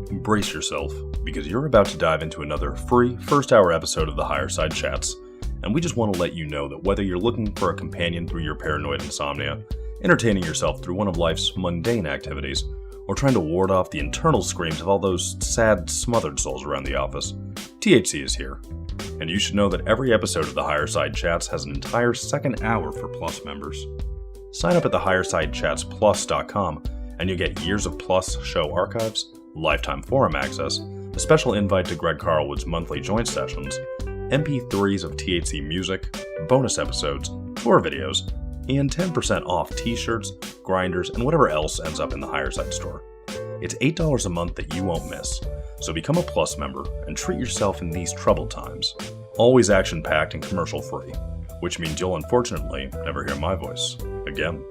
Brace yourself, because you're about to dive into another free first-hour episode of the Higher Side Chats, and we just want to let you know that whether you're looking for a companion through your paranoid insomnia, entertaining yourself through one of life's mundane activities, or trying to ward off the internal screams of all those sad, smothered souls around the office, THC is here. And you should know that every episode of the Higher Side Chats has an entire second hour for Plus members. Sign up at thehighersidechatsplus.com and you'll get years of Plus show archives, lifetime forum access, a special invite to Greg Carlwood's monthly joint sessions, MP3s of THC music, bonus episodes, tour videos, and 10% off t-shirts, grinders, and whatever else ends up in the Higher Side store. It's $8 a month that you won't miss, so become a Plus member and treat yourself in these troubled times. Always action-packed and commercial-free, which means you'll unfortunately never hear my voice again.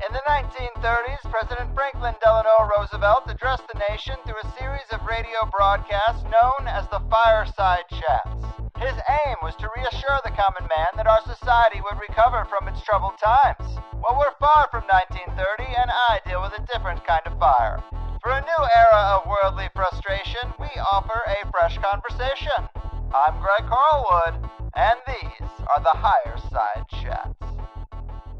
In the 1930s, President Franklin Delano Roosevelt addressed the nation through a series of radio broadcasts known as the Fireside Chats. His aim was to reassure the common man that our society would recover from its troubled times. Well, we're far from 1930, and I deal with a different kind of fire. For a new era of worldly frustration, we offer a fresh conversation. I'm Greg Carlwood, and these are the Higher Side Chats.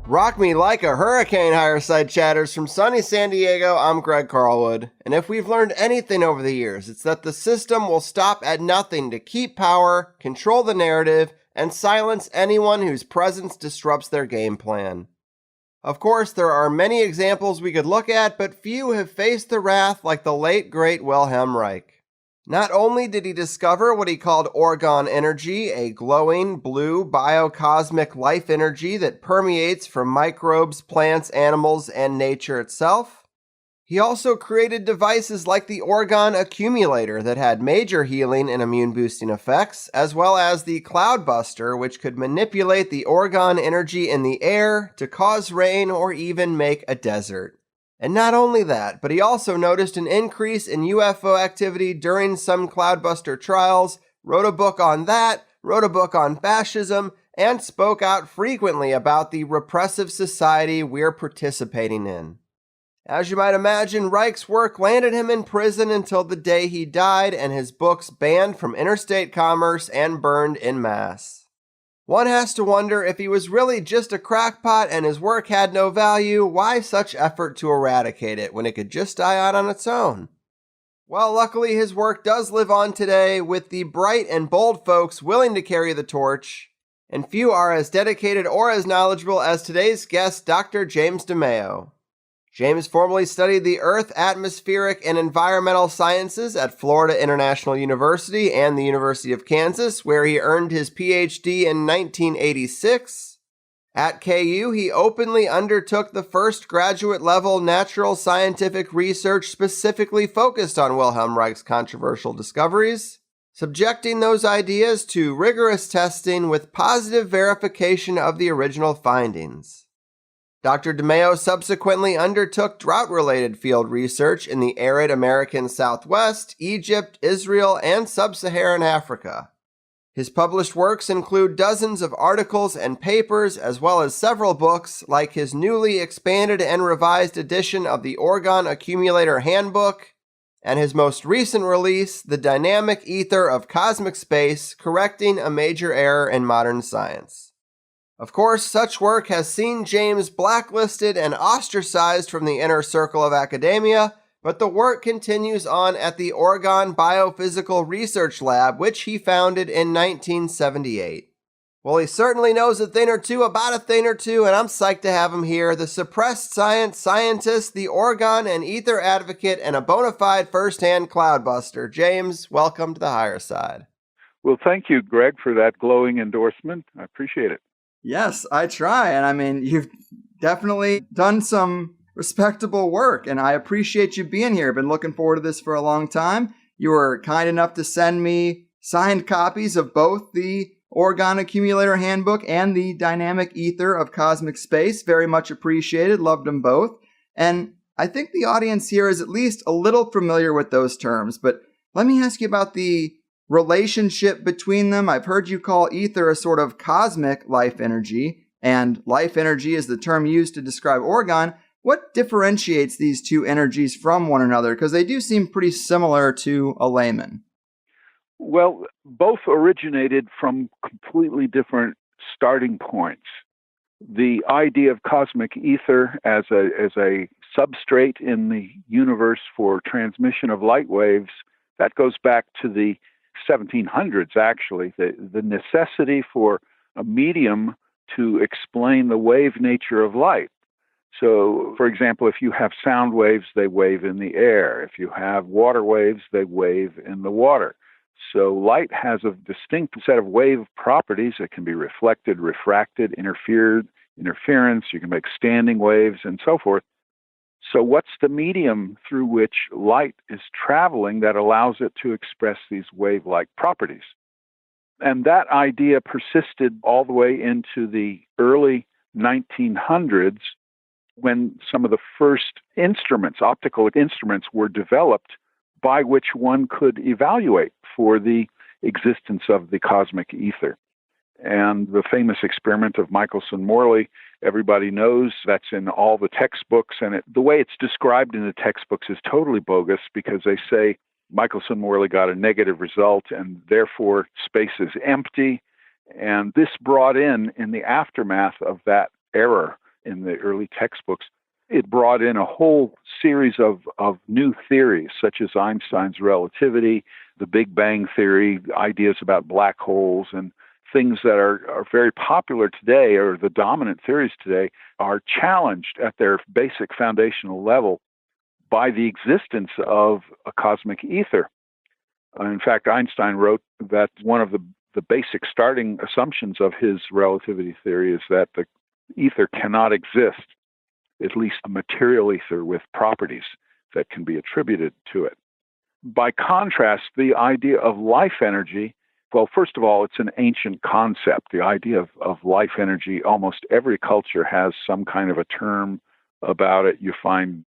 Rock me like a hurricane, Higher Side Chatters. From sunny San Diego, I'm Greg Carlwood. And if we've learned anything over the years, it's that the system will stop at nothing to keep power, control the narrative, and silence anyone whose presence disrupts their game plan. Of course, there are many examples we could look at, but few have faced the wrath like the late, great Wilhelm Reich. Not only did he discover what he called Orgon energy, a glowing, blue, biocosmic life energy that permeates from microbes, plants, animals, and nature itself, he also created devices like the Orgon accumulator that had major healing and immune-boosting effects, as well as the Cloudbuster, which could manipulate the Orgon energy in the air to cause rain or even make a desert. And not only that, but he also noticed an increase in UFO activity during some Cloudbuster trials, wrote a book on that, wrote a book on fascism, and spoke out frequently about the repressive society we're participating in. As you might imagine, Reich's work landed him in prison until the day he died, and his books banned from interstate commerce and burned en masse. One has to wonder if he was really just a crackpot and his work had no value, why such effort to eradicate it when it could just die out on its own? Well, luckily his work does live on today with the bright and bold folks willing to carry the torch, and few are as dedicated or as knowledgeable as today's guest, Dr. James DeMeo. James formerly studied the Earth, Atmospheric, and Environmental Sciences at Florida International University and the University of Kansas, where he earned his PhD in 1986. At KU, he openly undertook the first graduate-level natural scientific research specifically focused on Wilhelm Reich's controversial discoveries, subjecting those ideas to rigorous testing with positive verification of the original findings. Dr. DeMeo subsequently undertook drought-related field research in the arid American Southwest, Egypt, Israel, and Sub-Saharan Africa. His published works include dozens of articles and papers, as well as several books, like his newly expanded and revised edition of the Orgon Accumulator Handbook, and his most recent release, The Dynamic Ether of Cosmic Space, Correcting a Major Error in Modern Science. Of course, such work has seen James blacklisted and ostracized from the inner circle of academia, but the work continues on at the Orgon Biophysical Research Lab, which he founded in 1978. Well, he certainly knows a thing or two about a thing or two, and I'm psyched to have him here, the suppressed science scientist, the Orgon and ether advocate, and a bona fide first-hand cloudbuster. James, welcome to the Higher Side. Well, thank you, Greg, for that glowing endorsement. I appreciate it. Yes, I try. And I mean, you've definitely done some respectable work, and I appreciate you being here. I've been looking forward to this for a long time. You were kind enough to send me signed copies of both the Orgon Accumulator Handbook and the Dynamic Ether of Cosmic Space. Very much appreciated. Loved them both. And I think the audience here is at least a little familiar with those terms, but let me ask you about the relationship between them. I've heard you call ether a sort of cosmic life energy. and life energy is the term used to describe Orgon. What differentiates these two energies from one another? Because they do seem pretty similar to a layman. Well, both originated from completely different starting points. The idea of cosmic ether as a substrate in the universe for transmission of light waves, that goes back to the 1700s, actually. The necessity for a medium to explain the wave nature of light. So, for example, if you have sound waves, they wave in the air. If you have water waves, they wave in the water. So light has a distinct set of wave properties. It can be reflected, refracted, interference. You can make standing waves and so forth. So what's the medium through which light is traveling that allows it to express these wave-like properties? And that idea persisted all the way into the early 1900s when some of the first instruments, optical instruments, were developed by which one could evaluate for the existence of the cosmic ether. And the famous experiment of Michelson-Morley, everybody knows that's in all the textbooks. And the way it's described in the textbooks is totally bogus because they say Michelson-Morley got a negative result and therefore space is empty. And this brought in the aftermath of that error in the early textbooks, it brought in a whole series of new theories, such as Einstein's relativity, the Big Bang theory, ideas about black holes, and things that are very popular today, or the dominant theories today, are challenged at their basic foundational level by the existence of a cosmic ether. In fact, Einstein wrote that one of the basic starting assumptions of his relativity theory is that the ether cannot exist, at least a material ether with properties that can be attributed to it. By contrast, the idea of life energy, well, first of all, it's an ancient concept. The idea of life energy, almost every culture has some kind of a term about it. You find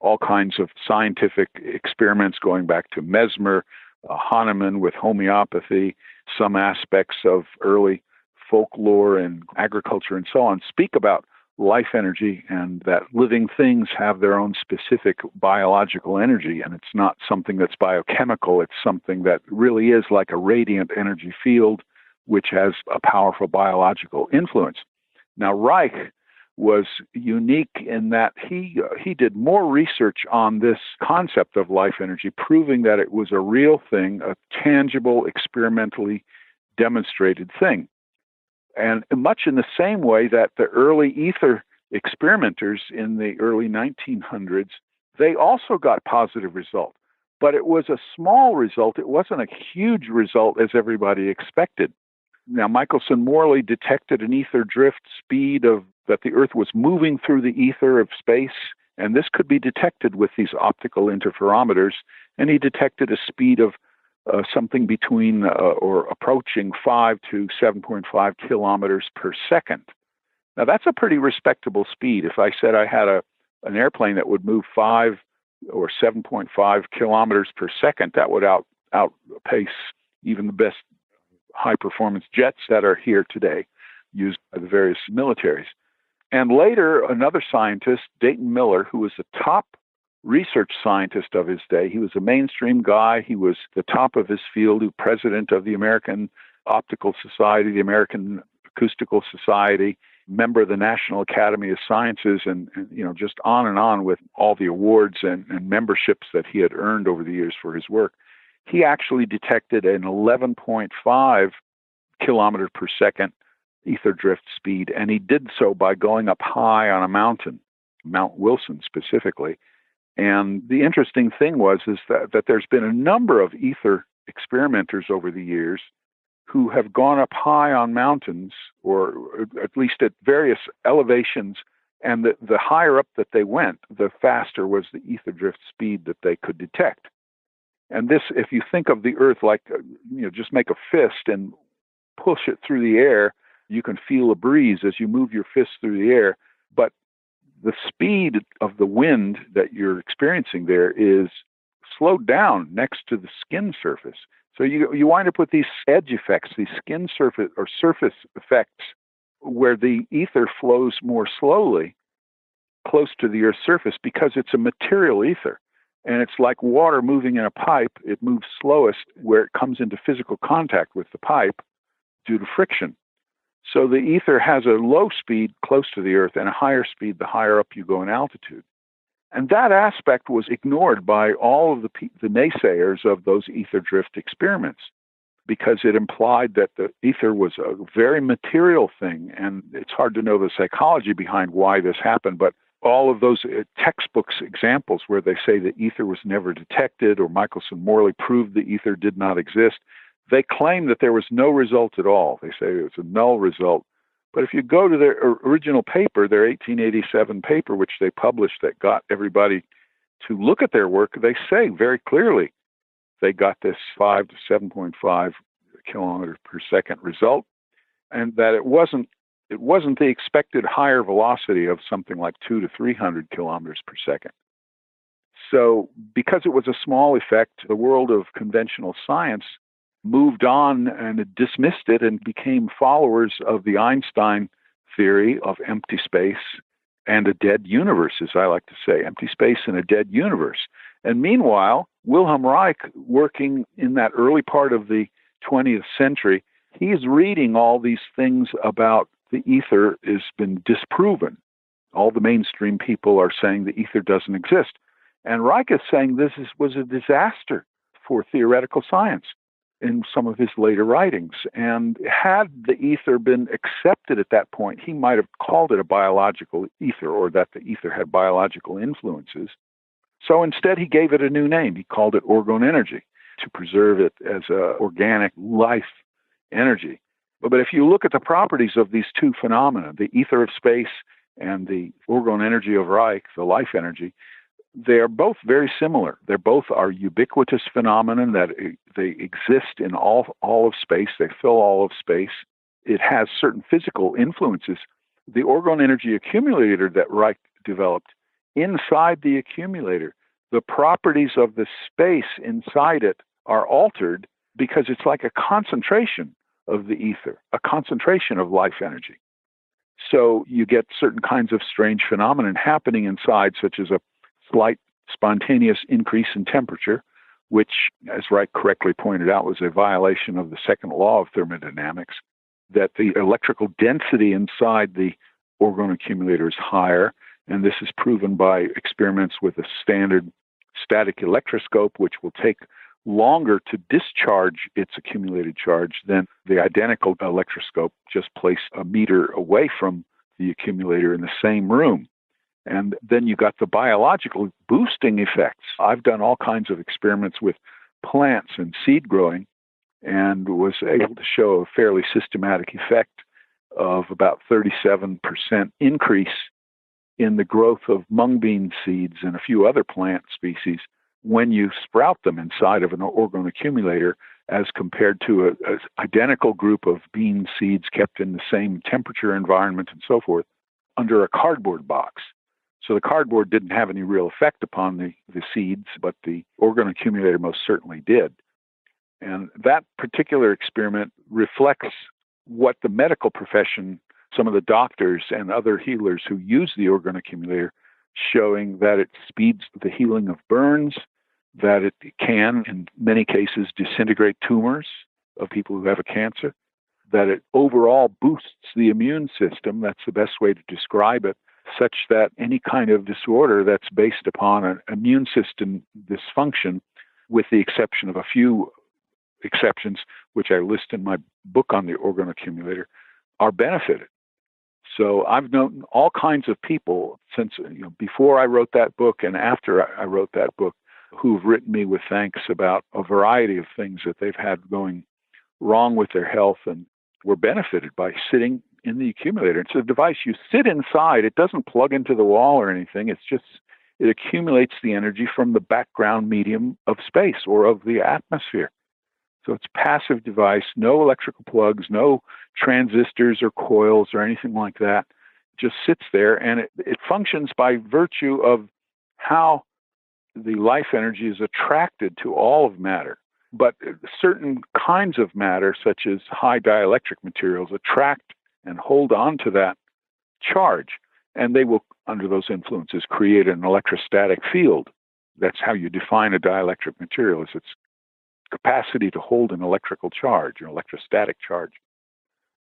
all kinds of scientific experiments going back to Mesmer, Hahnemann with homeopathy, some aspects of early folklore and agriculture and so on speak about life energy and that living things have their own specific biological energy. And it's not something that's biochemical. It's something that really is like a radiant energy field, which has a powerful biological influence. Now, Reich was unique in that he did more research on this concept of life energy, proving that it was a real thing, a tangible, experimentally demonstrated thing. And much in the same way that the early ether experimenters in the early 1900s, they also got positive result. But it was a small result. It wasn't a huge result as everybody expected. Now, Michelson-Morley detected an ether drift speed of that the Earth was moving through the ether of space, and this could be detected with these optical interferometers, and he detected a speed of something between or approaching 5 to 7.5 kilometers per second. Now, that's a pretty respectable speed. If I said I had an airplane that would move 5 or 7.5 kilometers per second, that would outpace even the best high-performance jets that are here today, used by the various militaries. And later, another scientist, Dayton Miller, who was the top research scientist of his day. He was a mainstream guy. He was the top of his field, president of the American Optical Society, the American Acoustical Society, member of the National Academy of Sciences, and just on and on with all the awards and memberships that he had earned over the years for his work. He actually detected an 11.5 kilometer per second ether drift speed, and he did so by going up high on a mountain, Mount Wilson specifically. And the interesting thing is that there's been a number of ether experimenters over the years who have gone up high on mountains, or at least at various elevations, and the higher up that they went, the faster was the ether drift speed that they could detect. And this, if you think of the Earth like, just make a fist and push it through the air, you can feel a breeze as you move your fist through the air. But the speed of the wind that you're experiencing there is slowed down next to the skin surface. So you wind up with these edge effects, these skin surface or surface effects where the ether flows more slowly close to the Earth's surface because it's a material ether. And it's like water moving in a pipe. It moves slowest where it comes into physical contact with the pipe due to friction. So the ether has a low speed close to the Earth and a higher speed the higher up you go in altitude. And that aspect was ignored by all of the naysayers of those ether drift experiments because it implied that the ether was a very material thing. And it's hard to know the psychology behind why this happened, but all of those textbooks examples where they say the ether was never detected or Michelson-Morley proved the ether did not exist, they claim that there was no result at all. They say it was a null result. But if you go to their original paper, their 1887 paper, which they published that got everybody to look at their work, they say very clearly they got this 5 to 7.5 kilometers per second result, and that it wasn't the expected higher velocity of something like 200 to 300 kilometers per second. So because it was a small effect, the world of conventional science moved on and dismissed it and became followers of the Einstein theory of empty space and a dead universe, as I like to say, empty space and a dead universe. And meanwhile, Wilhelm Reich, working in that early part of the 20th century, he's reading all these things about the ether has been disproven. All the mainstream people are saying the ether doesn't exist. And Reich is saying this was a disaster for theoretical science in some of his later writings. And had the ether been accepted at that point, he might have called it a biological ether or that the ether had biological influences. So instead, he gave it a new name. He called it Orgone energy to preserve it as an organic life energy. But if you look at the properties of these two phenomena, the ether of space and the Orgone energy of Reich, the life energy, they are both very similar. They both are ubiquitous phenomena that they exist in all of space. They fill all of space. It has certain physical influences. The Orgone energy accumulator that Reich developed, inside the accumulator, the properties of the space inside it are altered because it's like a concentration of the ether, a concentration of life energy. So you get certain kinds of strange phenomena happening inside, such as a slight spontaneous increase in temperature, which, as Reich correctly pointed out, was a violation of the second law of thermodynamics, that the electrical density inside the Orgone accumulator is higher, and this is proven by experiments with a standard static electroscope, which will take longer to discharge its accumulated charge than the identical electroscope just placed a meter away from the accumulator in the same room. And then you got the biological boosting effects. I've done all kinds of experiments with plants and seed growing and was able to show a fairly systematic effect of about 37% increase in the growth of mung bean seeds and a few other plant species when you sprout them inside of an Orgone accumulator as compared to an identical group of bean seeds kept in the same temperature environment and so forth under a cardboard box. So the cardboard didn't have any real effect upon the seeds, but the Orgone accumulator most certainly did. And that particular experiment reflects what the medical profession, some of the doctors and other healers who use the Orgone accumulator, showing that it speeds the healing of burns, that it can, in many cases, disintegrate tumors of people who have a cancer, that it overall boosts the immune system, that's the best way to describe it, such that any kind of disorder that's based upon an immune system dysfunction, with the exception of a few exceptions, which I list in my book on the Orgone accumulator, are benefited. So I've known all kinds of people since before I wrote that book and after I wrote that book who've written me with thanks about a variety of things that they've had going wrong with their health and were benefited by sitting in the accumulator. It's a device you sit inside. It doesn't plug into the wall or anything. It's just, it accumulates the energy from the background medium of space or of the atmosphere. So it's a passive device, no electrical plugs, no transistors or coils or anything like that. It just sits there, and it functions by virtue of how the life energy is attracted to all of matter. But certain kinds of matter, such as high dielectric materials, attract and hold on to that charge. And they will, under those influences, create an electrostatic field. That's how you define a dielectric material, is its capacity to hold an electrical charge, an electrostatic charge.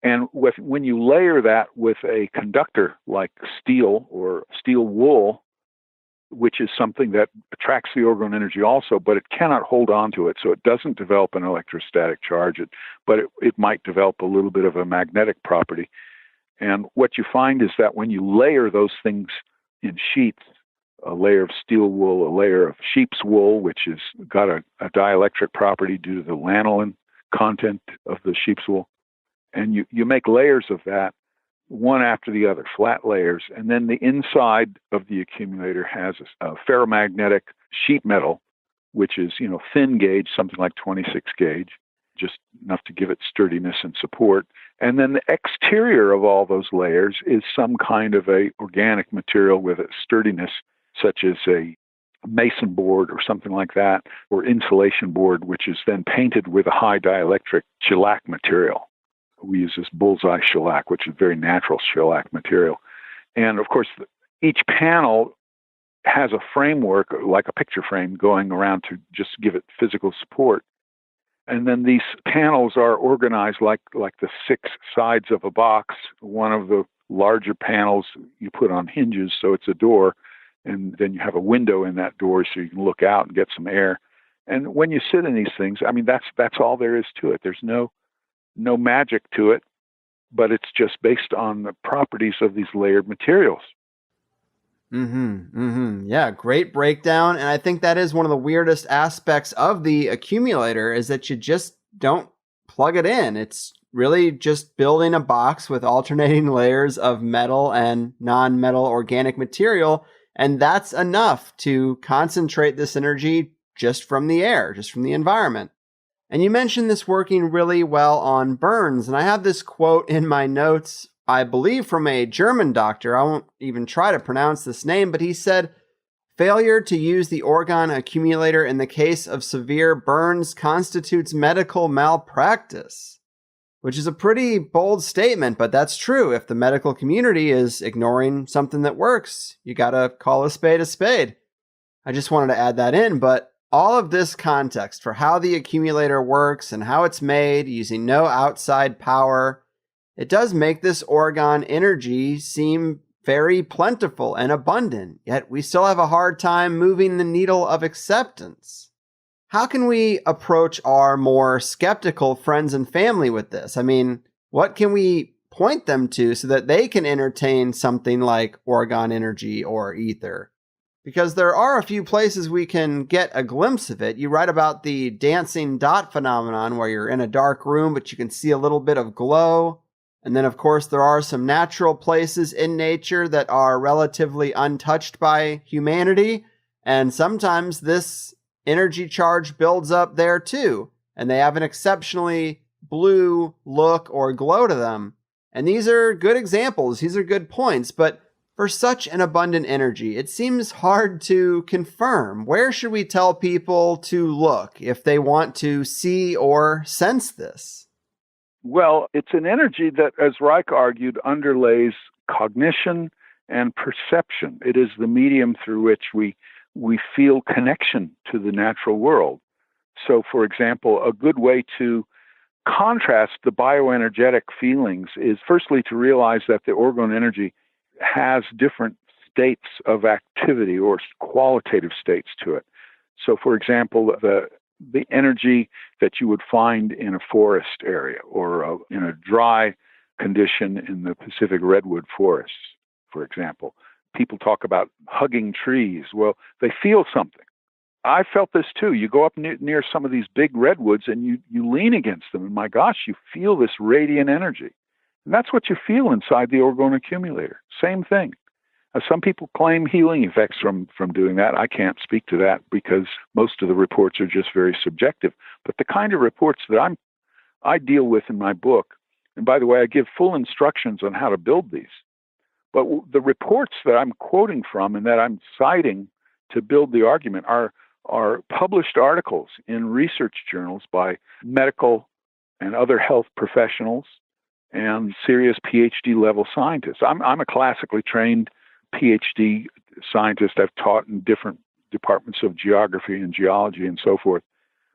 And when you layer that with a conductor like steel or steel wool, which is something that attracts the Orgone energy also, but it cannot hold on to it, so it doesn't develop an electrostatic charge, but it might develop a little bit of a magnetic property. And what you find is that when you layer those things in sheets, a layer of steel wool, a layer of sheep's wool, which has got a dielectric property due to the lanolin content of the sheep's wool, and you make layers of that, one after the other, flat layers, and then the inside of the accumulator has a ferromagnetic sheet metal, which is, thin gauge, something like 26 gauge, just enough to give it sturdiness and support. And then the exterior of all those layers is some kind of a organic material with a sturdiness, such as a mason board or something like that, or insulation board, which is then painted with a high dielectric shellac material. We use this bullseye shellac, which is very natural shellac material. And of course, each panel has a framework, like a picture frame, going around to just give it physical support. And then these panels are organized like the six sides of a box. One of the larger panels you put on hinges, so it's a door, and then you have a window in that door so you can look out and get some air. And when you sit in these things, that's all there is to it. There's no magic to it, but it's just based on the properties of these layered materials. Yeah, great breakdown. And I think that is one of the weirdest aspects of the accumulator, is that you just don't plug it in. It's really just building a box with alternating layers of metal and non-metal organic material. And that's enough to concentrate this energy just from the air, just from the environment. And you mentioned this working really well on burns. And I have this quote in my notes, I believe from a German doctor. I won't even try to pronounce this name, but he said, "Failure to use the Orgon accumulator in the case of severe burns constitutes medical malpractice," which is a pretty bold statement, but that's true. If the medical community is ignoring something that works, you gotta call a spade a spade. I just wanted to add that in, but all of this context for how the accumulator works and how it's made using no outside power, it does make this Orgone energy seem very plentiful and abundant, yet we still have a hard time moving the needle of acceptance. How can we approach our more skeptical friends and family with this? I mean, what can we point them to so that they can entertain something like Orgone energy or ether? Because there are a few places we can get a glimpse of it. You write about the dancing dot phenomenon, where you're in a dark room, but you can see a little bit of glow. And then, of course, there are some natural places in nature that are relatively untouched by humanity. And sometimes this energy charge builds up there too. And they have an exceptionally blue look or glow to them. And these are good examples. These are good points. But for such an abundant energy, it seems hard to confirm. Where should we tell people to look if they want to see or sense this? Well, it's an energy that, as Reich argued, underlays cognition and perception. It is the medium through which we feel connection to the natural world. So, for example, a good way to contrast the bioenergetic feelings is firstly to realize that the Orgone energy has different states of activity or qualitative states to it. So, for example, the energy that you would find in a forest area or in a dry condition in the Pacific redwood forests, for example. People talk about hugging trees. Well, they feel something. I felt this too. You go up near some of these big redwoods and you lean against them, and my gosh, you feel this radiant energy. And that's what you feel inside the Orgone accumulator. Same thing. Some people claim healing effects from doing that. I can't speak to that because most of the reports are just very subjective. But the kind of reports that I deal with in my book, and by the way, I give full instructions on how to build these. But the reports that I'm quoting from and that I'm citing to build the argument are published articles in research journals by medical and other health professionals and serious PhD level scientists. I'm a classically trained PhD scientist. I've taught in different departments of geography and geology and so forth.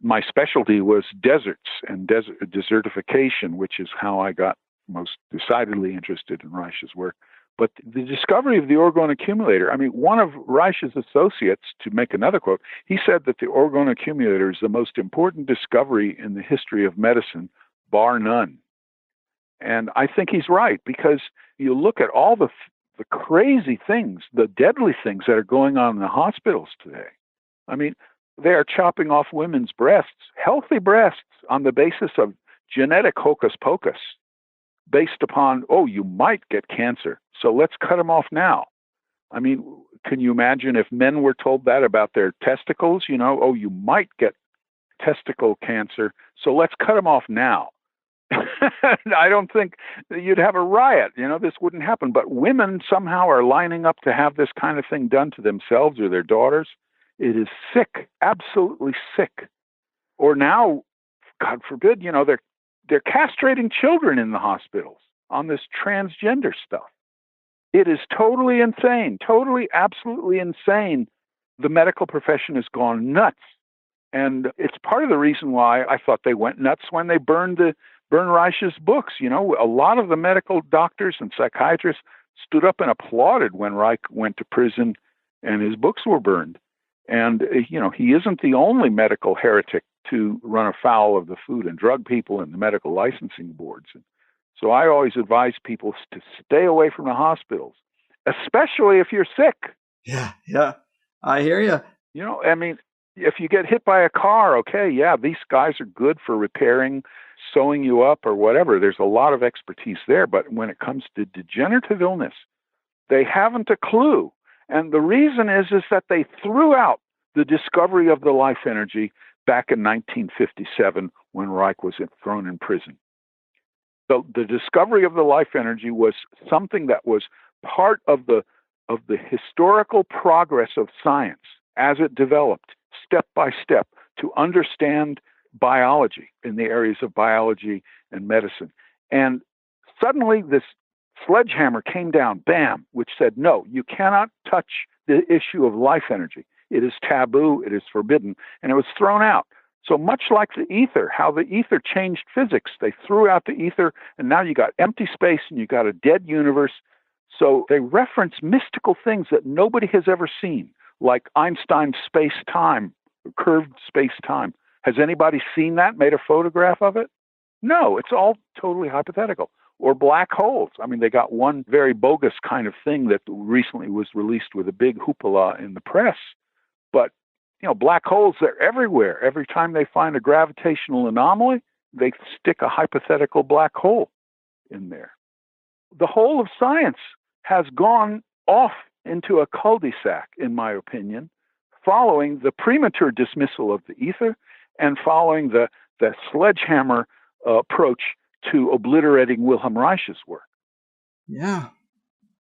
My specialty was deserts and desertification, which is how I got most decidedly interested in Reich's work. But the discovery of the Orgone accumulator, I mean, one of Reich's associates, to make another quote, he said that the Orgone accumulator is the most important discovery in the history of medicine, bar none. And I think he's right, because you look at all the crazy things, the deadly things that are going on in the hospitals today. I mean, they are chopping off women's breasts, healthy breasts, on the basis of genetic hocus pocus, based upon, oh, you might get cancer, so let's cut them off now. I mean, can you imagine if men were told that about their testicles? You know, oh, you might get testicle cancer, so let's cut them off now. I don't think you'd have a riot. You know, this wouldn't happen. But women somehow are lining up to have this kind of thing done to themselves or their daughters. It is sick, absolutely sick. Or now, God forbid, you know, they're castrating children in the hospitals on this transgender stuff. It is totally insane, totally, absolutely insane. The medical profession has gone nuts. And it's part of the reason why I thought they went nuts when they burned Reich's books. You know, a lot of the medical doctors and psychiatrists stood up and applauded when Reich went to prison and his books were burned. And, you know, he isn't the only medical heretic to run afoul of the Food and Drug people and the medical licensing boards. And so I always advise people to stay away from the hospitals, especially if you're sick. Yeah, I hear you. You know, I mean, if you get hit by a car, okay, yeah, these guys are good for repairing, sewing you up or whatever. There's a lot of expertise there. But when it comes to degenerative illness, they haven't a clue. And the reason is that they threw out the discovery of the life energy back in 1957 when Reich was thrown in prison. The discovery of the life energy was something that was part of the historical progress of science as it developed step by step to understand biology in the areas of biology and medicine. And suddenly this sledgehammer came down, bam, which said, no, you cannot touch the issue of life energy. It is taboo, it is forbidden, and it was thrown out. So much like the ether, how the ether changed physics, they threw out the ether, and now you got empty space and you got a dead universe. So they reference mystical things that nobody has ever seen, like Einstein's space-time, curved space-time. Has anybody seen that, made a photograph of it? No, it's all totally hypothetical. Or black holes. I mean, they got one very bogus kind of thing that recently was released with a big hoopla in the press. But, you know, black holes, they're everywhere. Every time they find a gravitational anomaly, they stick a hypothetical black hole in there. The whole of science has gone off into a cul-de-sac, in my opinion, following the premature dismissal of the ether and following the sledgehammer approach to obliterating Wilhelm Reich's work. Yeah.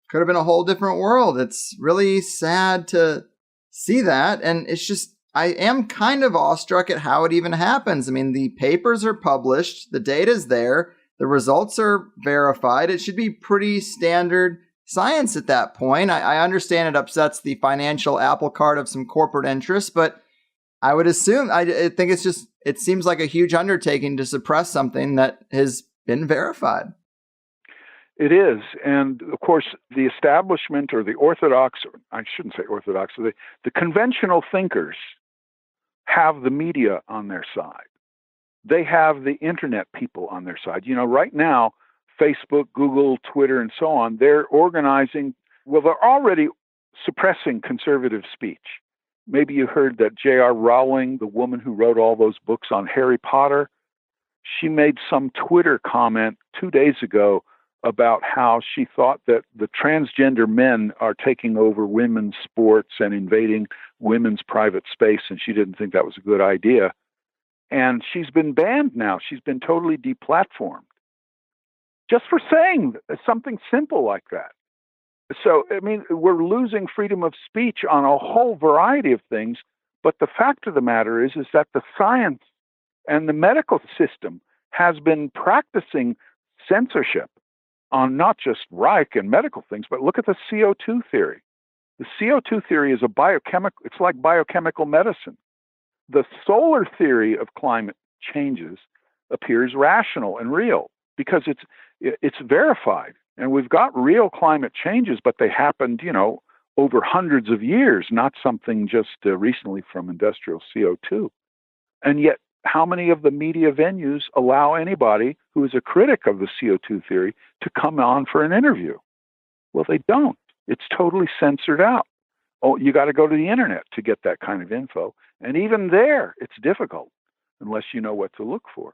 Could have been a whole different world. It's really sad to see that. And it's just, I am kind of awestruck at how it even happens. I mean, the papers are published, the data's there, the results are verified. It should be pretty standard science at that point. I understand it upsets the financial apple cart of some corporate interests, but I would assume, I think it's just, it seems like a huge undertaking to suppress something that has been verified. It is. And of course, the establishment or the orthodox, I shouldn't say orthodox, the conventional thinkers have the media on their side. They have the internet people on their side. You know, right now, Facebook, Google, Twitter, and so on, they're organizing, well, they're already suppressing conservative speech. Maybe you heard that J.R. Rowling, the woman who wrote all those books on Harry Potter, she made some Twitter comment 2 days ago about how she thought that the transgender men are taking over women's sports and invading women's private space, and she didn't think that was a good idea. And she's been banned now. She's been totally deplatformed just for saying something simple like that. So, I mean, we're losing freedom of speech on a whole variety of things, but the fact of the matter is that the science and the medical system has been practicing censorship on not just Reich and medical things, but look at the CO2 theory. The CO2 theory is it's like biochemical medicine. The solar theory of climate changes appears rational and real because it's verified. And we've got real climate changes, but they happened, over hundreds of years, not something just recently from industrial CO2. And yet, how many of the media venues allow anybody who is a critic of the CO2 theory to come on for an interview? Well, they don't. It's totally censored out. Oh, you got to go to the internet to get that kind of info. And even there, it's difficult unless you know what to look for.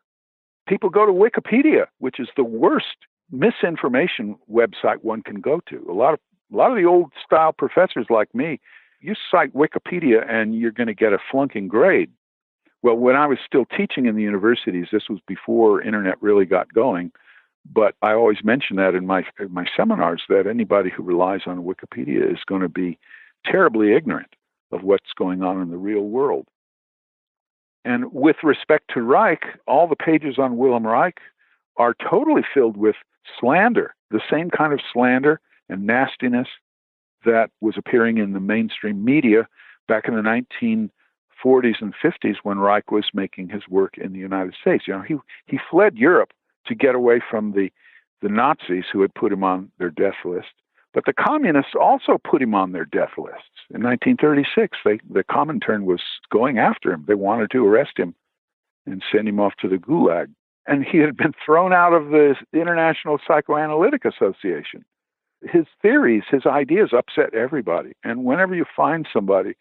People go to Wikipedia, which is the worst misinformation website one can go to. A lot of the old style professors like me, you cite Wikipedia and you're going to get a flunking grade. Well, when I was still teaching in the universities, this was before internet really got going, but I always mention that in my seminars, that anybody who relies on Wikipedia is going to be terribly ignorant of what's going on in the real world. And with respect to Reich, all the pages on Wilhelm Reich are totally filled with slander, the same kind of slander and nastiness that was appearing in the mainstream media back in the 1940s and 50s when Reich was making his work in the United States. He fled Europe to get away from the Nazis who had put him on their death list. But the communists also put him on their death lists. In 1936, the Comintern was going after him. They wanted to arrest him and send him off to the Gulag. And he had been thrown out of the International Psychoanalytic Association. His theories, his ideas upset everybody. And whenever you find somebody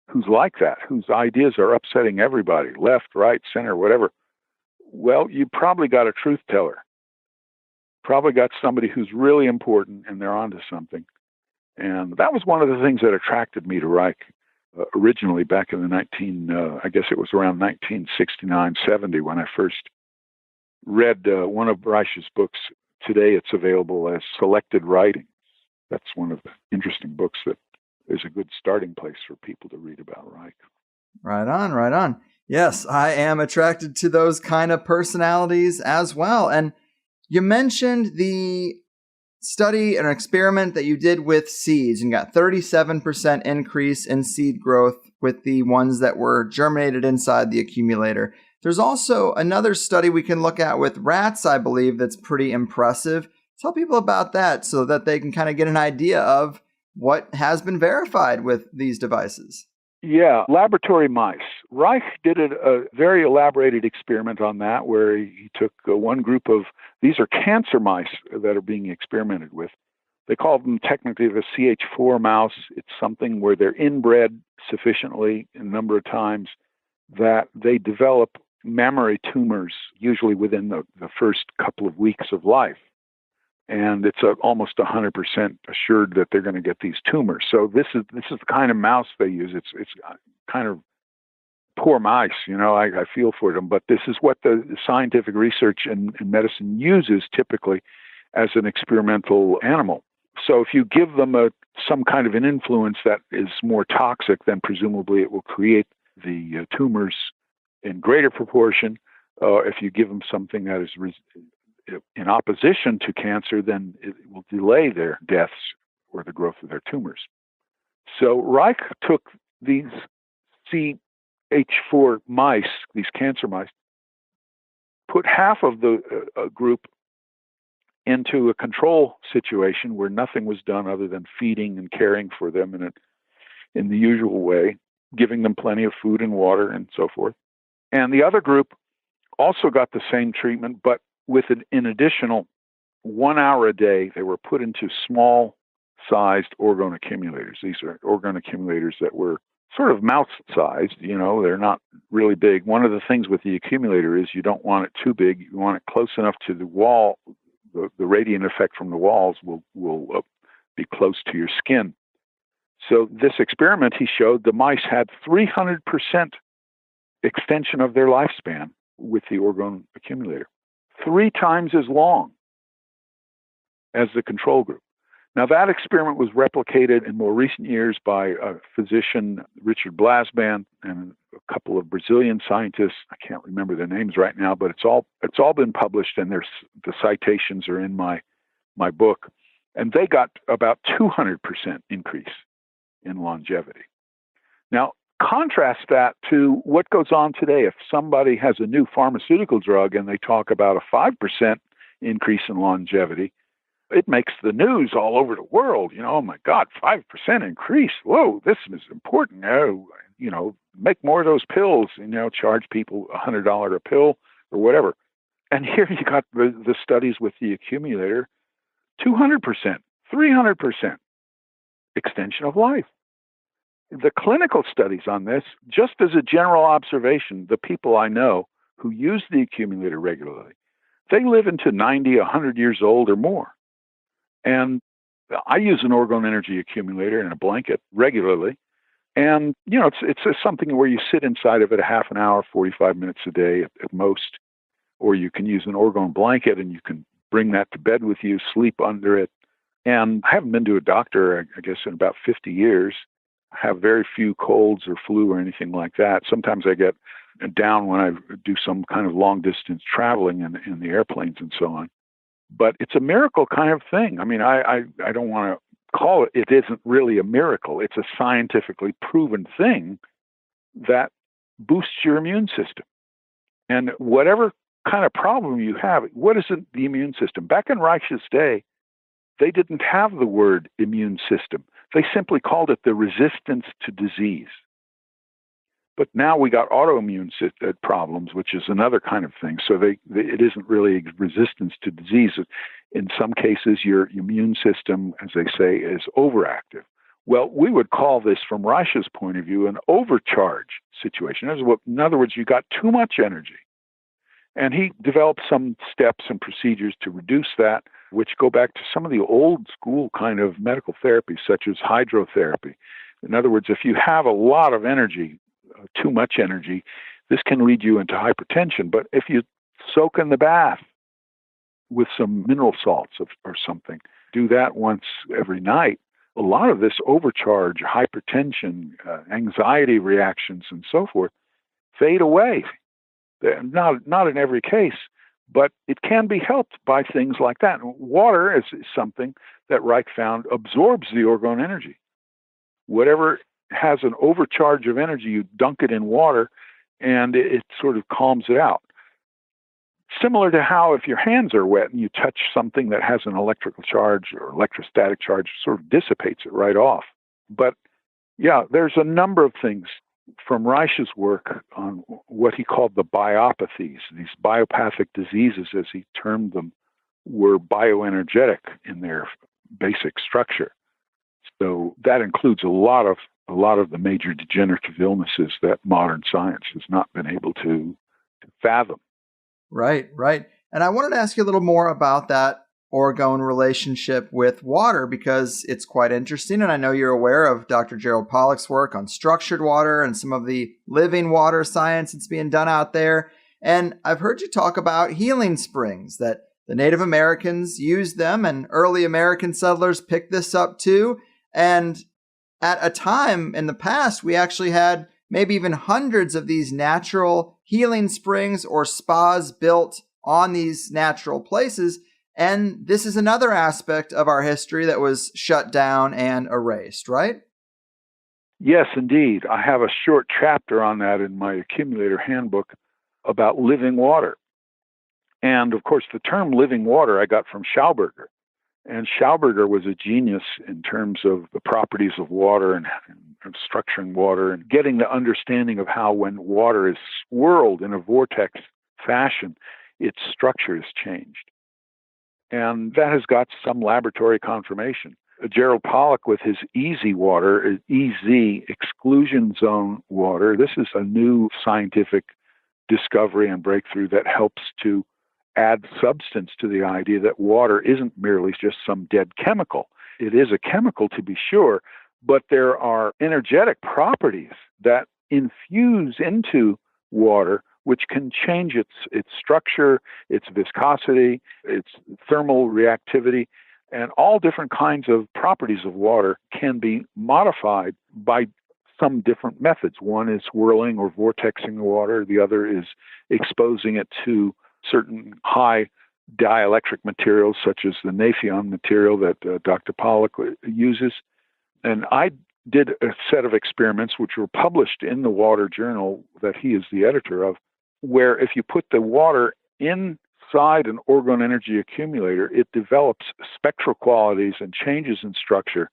who's like that, whose ideas are upsetting everybody, left, right, center, whatever, well, you probably got a truth teller. Probably got somebody who's really important and they're onto something. And that was one of the things that attracted me to Reich originally back in the I guess it was around 1969, 70 when I first read one of Reich's books. Today it's available as Selected Writings. That's one of the interesting books that is a good starting place for people to read about Reich. Right on, right on. Yes, I am attracted to those kind of personalities as well. And you mentioned the study and experiment that you did with seeds and got 37% increase in seed growth with the ones that were germinated inside the accumulator. There's also another study we can look at with rats, I believe, that's pretty impressive. Tell people about that so that they can kind of get an idea of what has been verified with these devices. Yeah, laboratory mice. Reich did a very elaborated experiment on that where he took one group of, these are cancer mice that are being experimented with. They call them technically the CH4 mouse. It's something where they're inbred sufficiently a number of times that they develop mammary tumors, usually within the first couple of weeks of life. And it's almost 100% assured that they're going to get these tumors. So this is the kind of mouse they use. It's kind of poor mice, I feel for them. But this is what the scientific research in medicine uses typically as an experimental animal. So if you give them some kind of an influence that is more toxic, then presumably it will create the tumors in greater proportion. If you give them something that is in opposition to cancer, then it will delay their deaths or the growth of their tumors. So Reich took these CH4 mice, these cancer mice, put half of the group into a control situation where nothing was done other than feeding and caring for them in the usual way, giving them plenty of food and water and so forth. And the other group also got the same treatment, but with an additional 1 hour a day, they were put into small-sized Orgone accumulators. These are Orgone accumulators that were sort of mouse-sized. They're not really big. One of the things with the accumulator is you don't want it too big. You want it close enough to the wall. The radiant effect from the walls will be close to your skin. So this experiment, he showed the mice had 300% extension of their lifespan with the Orgone accumulator. 3 times as long as the control group. Now, that experiment was replicated in more recent years by a physician, Richard Blasban, and a couple of Brazilian scientists. I can't remember their names right now, but it's all been published, and the citations are in my book. And they got about 200% increase in longevity. Now, contrast that to what goes on today. If somebody has a new pharmaceutical drug and they talk about a 5% increase in longevity, it makes the news all over the world. Oh my God, 5% increase. Whoa, this is important. Make more of those pills, charge people $100 a pill or whatever. And here you got the studies with the accumulator, 200%, 300% extension of life. The clinical studies on this, just as a general observation, the people I know who use the accumulator regularly, they live into 90, 100 years old or more. And I use an Orgone energy accumulator in a blanket regularly. And, it's something where you sit inside of it a half an hour, 45 minutes a day at most. Or you can use an Orgone blanket and you can bring that to bed with you, sleep under it. And I haven't been to a doctor, I guess, in about 50 years. I have very few colds or flu or anything like that. Sometimes I get down when I do some kind of long distance traveling in the airplanes and so on. But it's a miracle kind of thing. I mean, I don't want to call it isn't really a miracle. It's a scientifically proven thing that boosts your immune system. And whatever kind of problem you have, what is the immune system? Back in Reich's day, they didn't have the word immune system. They simply called it the resistance to disease. But now we got autoimmune problems, which is another kind of thing. So it isn't really resistance to disease. In some cases, your immune system, as they say, is overactive. Well, we would call this, from Reich's point of view, an overcharge situation. In other words, you got too much energy. And he developed some steps and procedures to reduce that, which go back to some of the old school kind of medical therapies, such as hydrotherapy. In other words, if you have a lot of energy, too much energy, this can lead you into hypertension. But if you soak in the bath with some mineral salts or something, do that once every night, a lot of this overcharge, hypertension, anxiety reactions, and so forth, fade away. Not in every case, but it can be helped by things like that. Water is something that Reich found absorbs the Orgone energy. Whatever has an overcharge of energy, you dunk it in water, and it sort of calms it out. Similar to how if your hands are wet and you touch something that has an electrical charge or electrostatic charge, it sort of dissipates it right off. But yeah, there's a number of things from Reich's work on what he called the biopathies. These biopathic diseases, as he termed them, were bioenergetic in their basic structure. So that includes a lot of the major degenerative illnesses that modern science has not been able to fathom. Right. And I wanted to ask you a little more about that Orgone relationship with water, because it's quite interesting. And I know you're aware of Dr. Gerald Pollack's work on structured water and some of the living water science that's being done out there. And I've heard you talk about healing springs, that the Native Americans used them and early American settlers picked this up too. And at a time in the past, we actually had maybe even hundreds of these natural healing springs or spas built on these natural places. And this is another aspect of our history that was shut down and erased, right? Yes, indeed. I have a short chapter on that in my accumulator handbook about living water. And of course, the term living water I got from Schauberger. And Schauberger was a genius in terms of the properties of water and structuring water and getting the understanding of how when water is swirled in a vortex fashion, its structure is changed. And that has got some laboratory confirmation. Gerald Pollack with his EZ water, EZ exclusion zone water, this is a new scientific discovery and breakthrough that helps to add substance to the idea that water isn't merely just some dead chemical. It is a chemical, to be sure, but there are energetic properties that infuse into water which can change its structure, its viscosity, its thermal reactivity. And all different kinds of properties of water can be modified by some different methods. One is swirling or vortexing the water. The other is exposing it to certain high dielectric materials, such as the Nafion material that Dr. Pollack uses. And I did a set of experiments which were published in the Water Journal that he is the editor of, where if you put the water inside an Orgon energy accumulator, it develops spectral qualities and changes in structure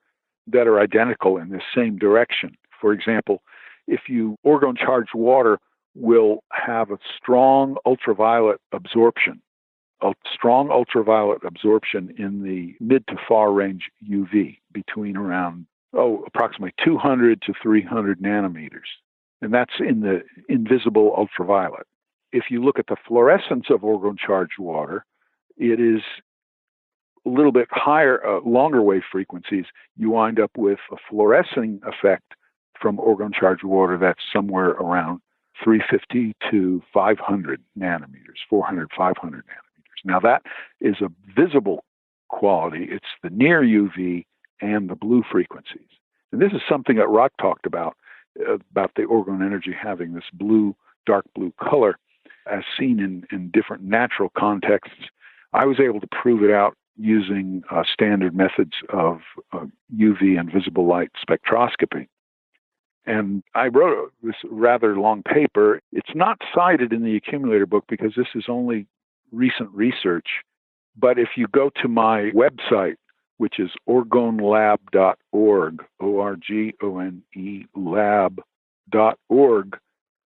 that are identical in the same direction. For example, if you Orgon-charged water will have a strong ultraviolet absorption in the mid to far range UV between around approximately 200 to 300 nanometers. And that's in the invisible ultraviolet. If you look at the fluorescence of Orgon-charged water, it is a little bit higher, longer wave frequencies. You wind up with a fluorescing effect from Orgon-charged water that's somewhere around 350 to 500 nanometers, 400, 500 nanometers. Now that is a visible quality. It's the near UV and the blue frequencies. And this is something that Rock talked about the Orgon energy having this blue, dark blue color as seen in different natural contexts. I was able to prove it out using standard methods of UV and visible light spectroscopy. And I wrote this rather long paper. It's not cited in the accumulator book because this is only recent research. But if you go to my website, which is orgonelab.org, O-R-G-O-N-E lab.org,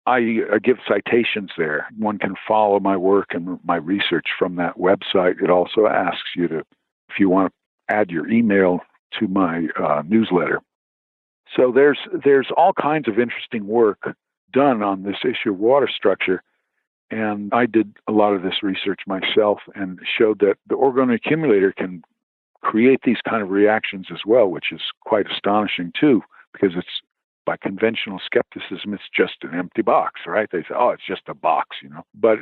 I give citations there. One can follow my work and my research from that website. It also asks you to, if you want to add your email to my newsletter. So there's all kinds of interesting work done on this issue of water structure. And I did a lot of this research myself and showed that the Orgon accumulator can create these kind of reactions as well, which is quite astonishing too, because it's by conventional skepticism, it's just an empty box, right? They say, oh, it's just a box, But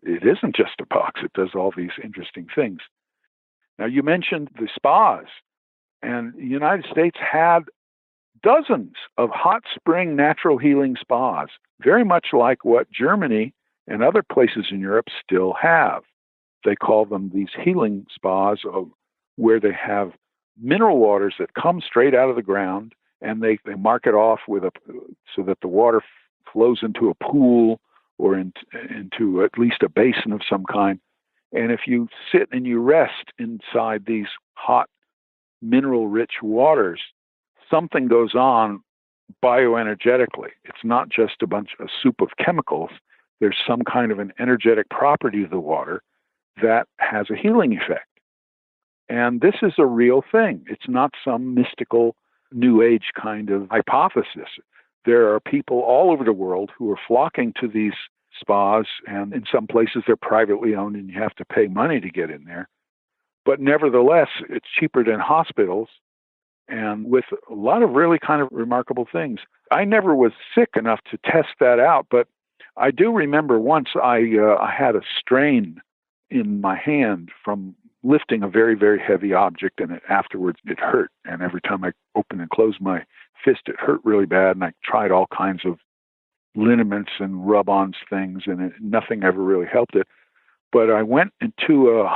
it isn't just a box. It does all these interesting things. Now, you mentioned the spas, and the United States had dozens of hot spring natural healing spas, very much like what Germany and other places in Europe still have. They call them these healing spas, where they have mineral waters that come straight out of the ground, and they mark it off so that the water flows into a pool or into at least a basin of some kind. And if you sit and you rest inside these hot, mineral-rich waters, something goes on bioenergetically. It's not just a soup of chemicals. There's some kind of an energetic property of the water that has a healing effect. And this is a real thing. It's not some mystical New Age kind of hypothesis. There are people all over the world who are flocking to these spas, and in some places they're privately owned and you have to pay money to get in there. But nevertheless, it's cheaper than hospitals, and with a lot of really kind of remarkable things. I never was sick enough to test that out, but I do remember once I had a strain in my hand from lifting a very, very heavy object, and afterwards it hurt. And every time I opened and closed my fist, it hurt really bad. And I tried all kinds of liniments and rub-ons things, and nothing ever really helped it. But I went into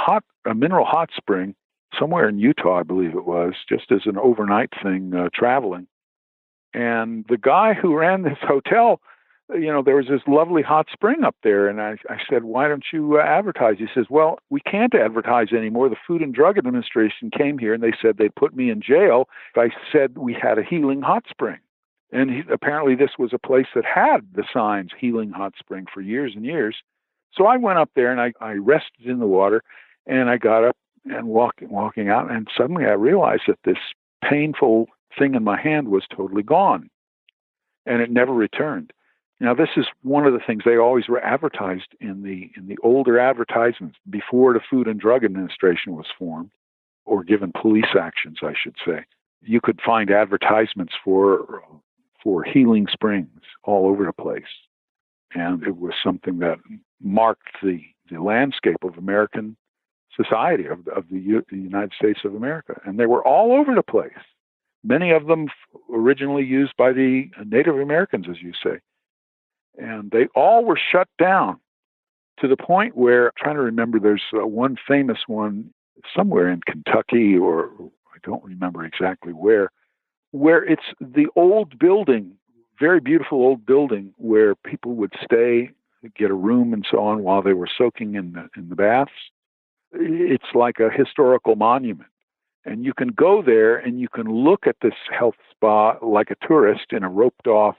a mineral hot spring somewhere in Utah, I believe it was, just as an overnight thing, traveling. And the guy who ran this hotel, there was this lovely hot spring up there. And I said, why don't you advertise? He says, well, we can't advertise anymore. The Food and Drug Administration came here and they said they'd put me in jail if I said we had a healing hot spring. And apparently this was a place that had the signs healing hot spring for years and years. So I went up there and I rested in the water, and I got up and walking out. And suddenly I realized that this painful thing in my hand was totally gone, and it never returned. Now, this is one of the things they always were advertised in the older advertisements before the Food and Drug Administration was formed, or given police actions, I should say. You could find advertisements for healing springs all over the place. And it was something that marked the landscape of American society of the United States of America. And they were all over the place. Many of them originally used by the Native Americans, as you say. And they all were shut down to the point where, I'm trying to remember, there's one famous one somewhere in Kentucky, or I don't remember exactly where it's the old building, very beautiful old building where people would stay, get a room and so on while they were soaking in the baths. It's like a historical monument. And you can go there and you can look at this health spa like a tourist in a roped off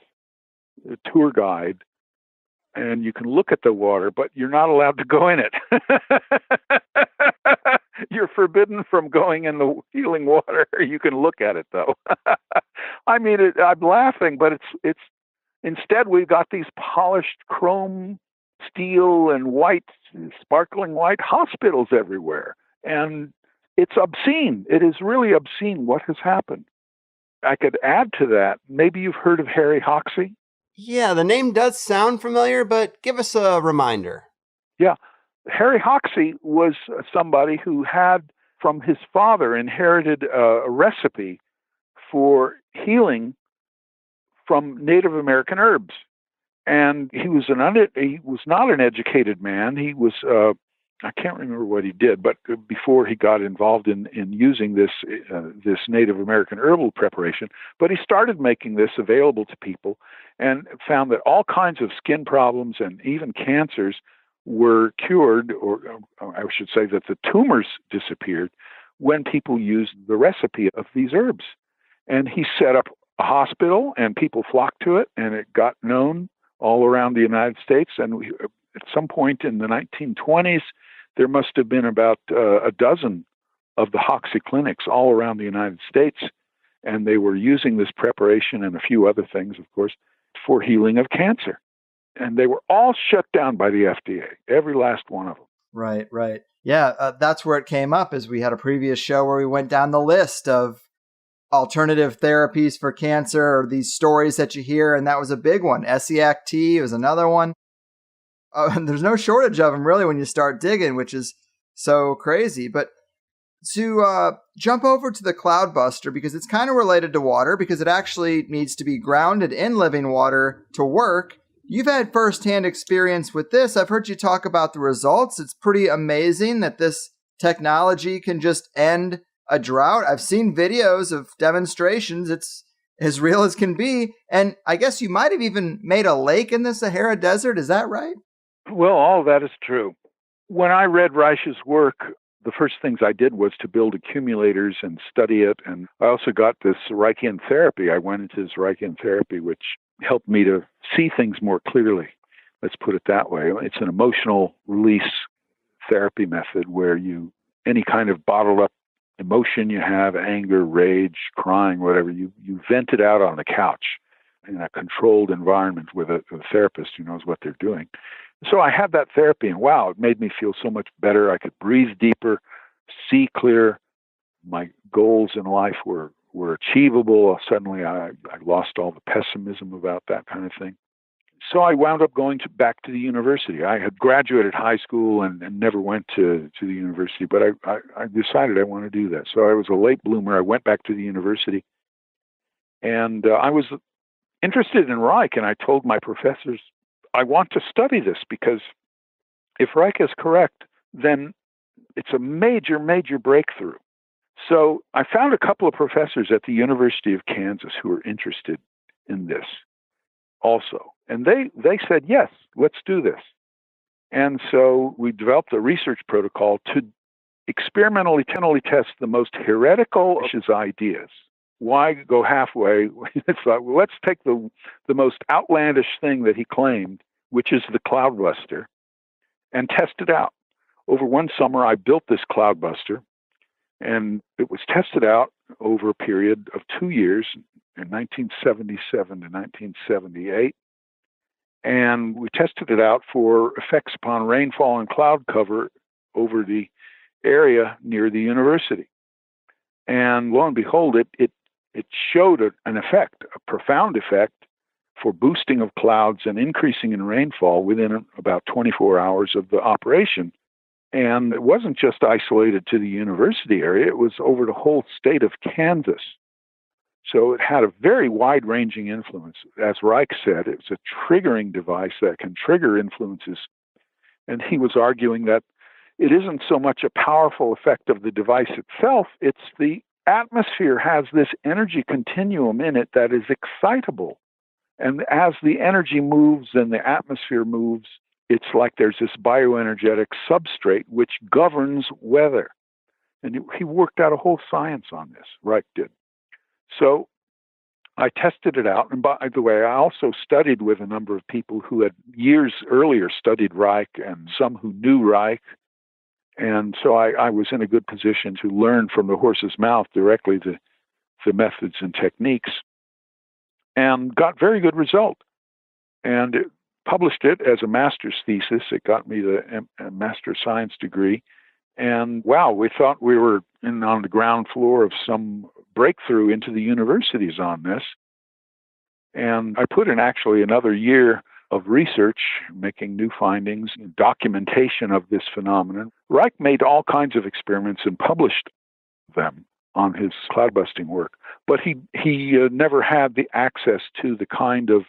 tour guide. And you can look at the water, but you're not allowed to go in it. You're forbidden from going in the healing water. You can look at it, though. I mean, I'm laughing, but it's instead we've got these polished chrome, steel, and white, sparkling white hospitals everywhere. And it's obscene. It is really obscene what has happened. I could add to that, maybe you've heard of Harry Hoxsey? Yeah, the name does sound familiar, but give us a reminder. Yeah. Harry Hoxsey was somebody who had, from his father, inherited a recipe for healing from Native American herbs. And he was not an educated man. He was, I can't remember what he did, but before he got involved in using this Native American herbal preparation, but he started making this available to people and found that all kinds of skin problems and even cancers were cured, or I should say that the tumors disappeared when people used the recipe of these herbs. And he set up a hospital and people flocked to it, and it got known all around the United States. And at some point in the 1920s, there must have been about a dozen of the Hoxsey clinics all around the United States. And they were using this preparation and a few other things, of course, for healing of cancer. And they were all shut down by the FDA, every last one of them. Right, right. Yeah, that's where it came up, as we had a previous show where we went down the list of alternative therapies for cancer, or these stories that you hear, and that was a big one. SEACT was another one. And there's no shortage of them, really, when you start digging, which is so crazy. But to jump over to the Cloudbuster, because it's kind of related to water, because it actually needs to be grounded in living water to work. You've had firsthand experience with this. I've heard you talk about the results. It's pretty amazing that this technology can just end a drought. I've seen videos of demonstrations. It's as real as can be. And I guess you might have even made a lake in the Sahara Desert. Is that right? Well, all of that is true. When I read Reich's work, the first things I did was to build accumulators and study it. And I also got this Reich'ın therapy. I went into this Reich'ın therapy, which helped me to see things more clearly. Let's put it that way. It's an emotional release therapy method where any kind of bottled up emotion you have, anger, rage, crying, whatever, you vent it out on the couch in a controlled environment with a therapist who knows what they're doing. So I had that therapy, and wow, it made me feel so much better. I could breathe deeper, see clear. My goals in life were achievable. Suddenly I lost all the pessimism about that kind of thing. So I wound up going back to the university. I had graduated high school and never went to the university, but I decided I want to do that. So I was a late bloomer. I went back to the university, and I was interested in Reich, and I told my professors, I want to study this, because if Reich is correct, then it's a major, major breakthrough. So I found a couple of professors at the University of Kansas who were interested in this also. And they said, yes, let's do this. And so we developed a research protocol to experimentally test the most heretical of his ideas. Why go halfway? It's like, well, let's take the most outlandish thing that he claimed, which is the Cloudbuster, and test it out. Over one summer, I built this Cloudbuster, and it was tested out over a period of 2 years, in 1977 to 1978. And we tested it out for effects upon rainfall and cloud cover over the area near the university. And lo and behold, it showed an effect, a profound effect, for boosting of clouds and increasing in rainfall within about 24 hours of the operation. And it wasn't just isolated to the university area, it was over the whole state of Kansas. So it had a very wide-ranging influence. As Reich said, it's a triggering device that can trigger influences. And he was arguing that it isn't so much a powerful effect of the device itself, it's the atmosphere has this energy continuum in it that is excitable. And as the energy moves and the atmosphere moves, it's like there's this bioenergetic substrate which governs weather. And he worked out a whole science on this, Reich did. So I tested it out. And by the way, I also studied with a number of people who had years earlier studied Reich and some who knew Reich. And so I was in a good position to learn from the horse's mouth directly the methods and techniques, and got very good result. And published it as a master's thesis. It got me the Master of Science degree. And wow, we thought we were on the ground floor of some breakthrough into the universities on this. And I put in actually another year of research, making new findings, documentation of this phenomenon. Reich made all kinds of experiments and published them on his cloud-busting work. But he never had the access to the kind of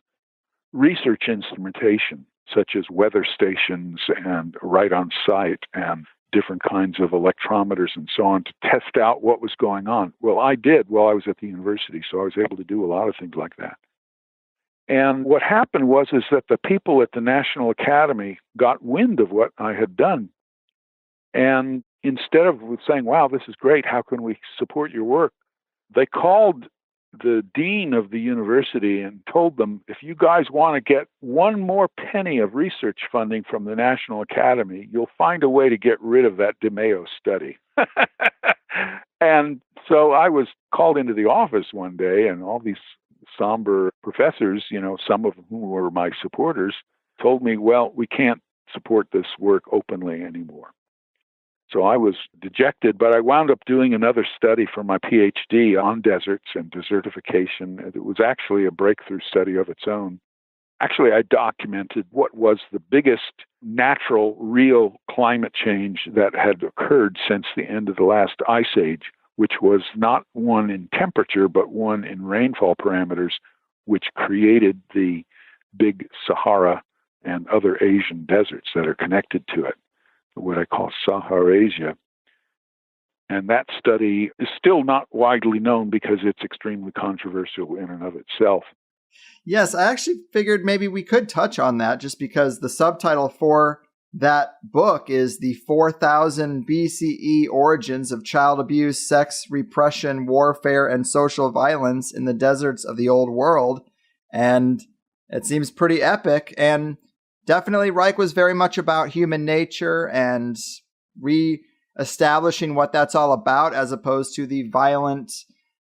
research instrumentation, such as weather stations and right on site and different kinds of electrometers and so on to test out what was going on. Well, I did while I was at the university, so I was able to do a lot of things like that. And what happened was that the people at the National Academy got wind of what I had done. And instead of saying, wow, this is great, how can we support your work? They called the dean of the university and told them, if you guys want to get one more penny of research funding from the National Academy, you'll find a way to get rid of that DeMeo study. And so I was called into the office one day, and all these somber professors, some of whom were my supporters, told me, well, we can't support this work openly anymore. So I was dejected, but I wound up doing another study for my PhD on deserts and desertification. It was actually a breakthrough study of its own. Actually, I documented what was the biggest natural, real climate change that had occurred since the end of the last ice age, which was not one in temperature, but one in rainfall parameters, which created the big Sahara and other Asian deserts that are connected to it, what I call Saharasia. And that study is still not widely known because it's extremely controversial in and of itself. Yes, I actually figured maybe we could touch on that just because the subtitle for that book is The 4000 BCE Origins of Child Abuse, Sex Repression, Warfare, and Social Violence in the Deserts of the Old World. And it seems pretty epic. And definitely Reich was very much about human nature and re-establishing what that's all about, as opposed to the violent,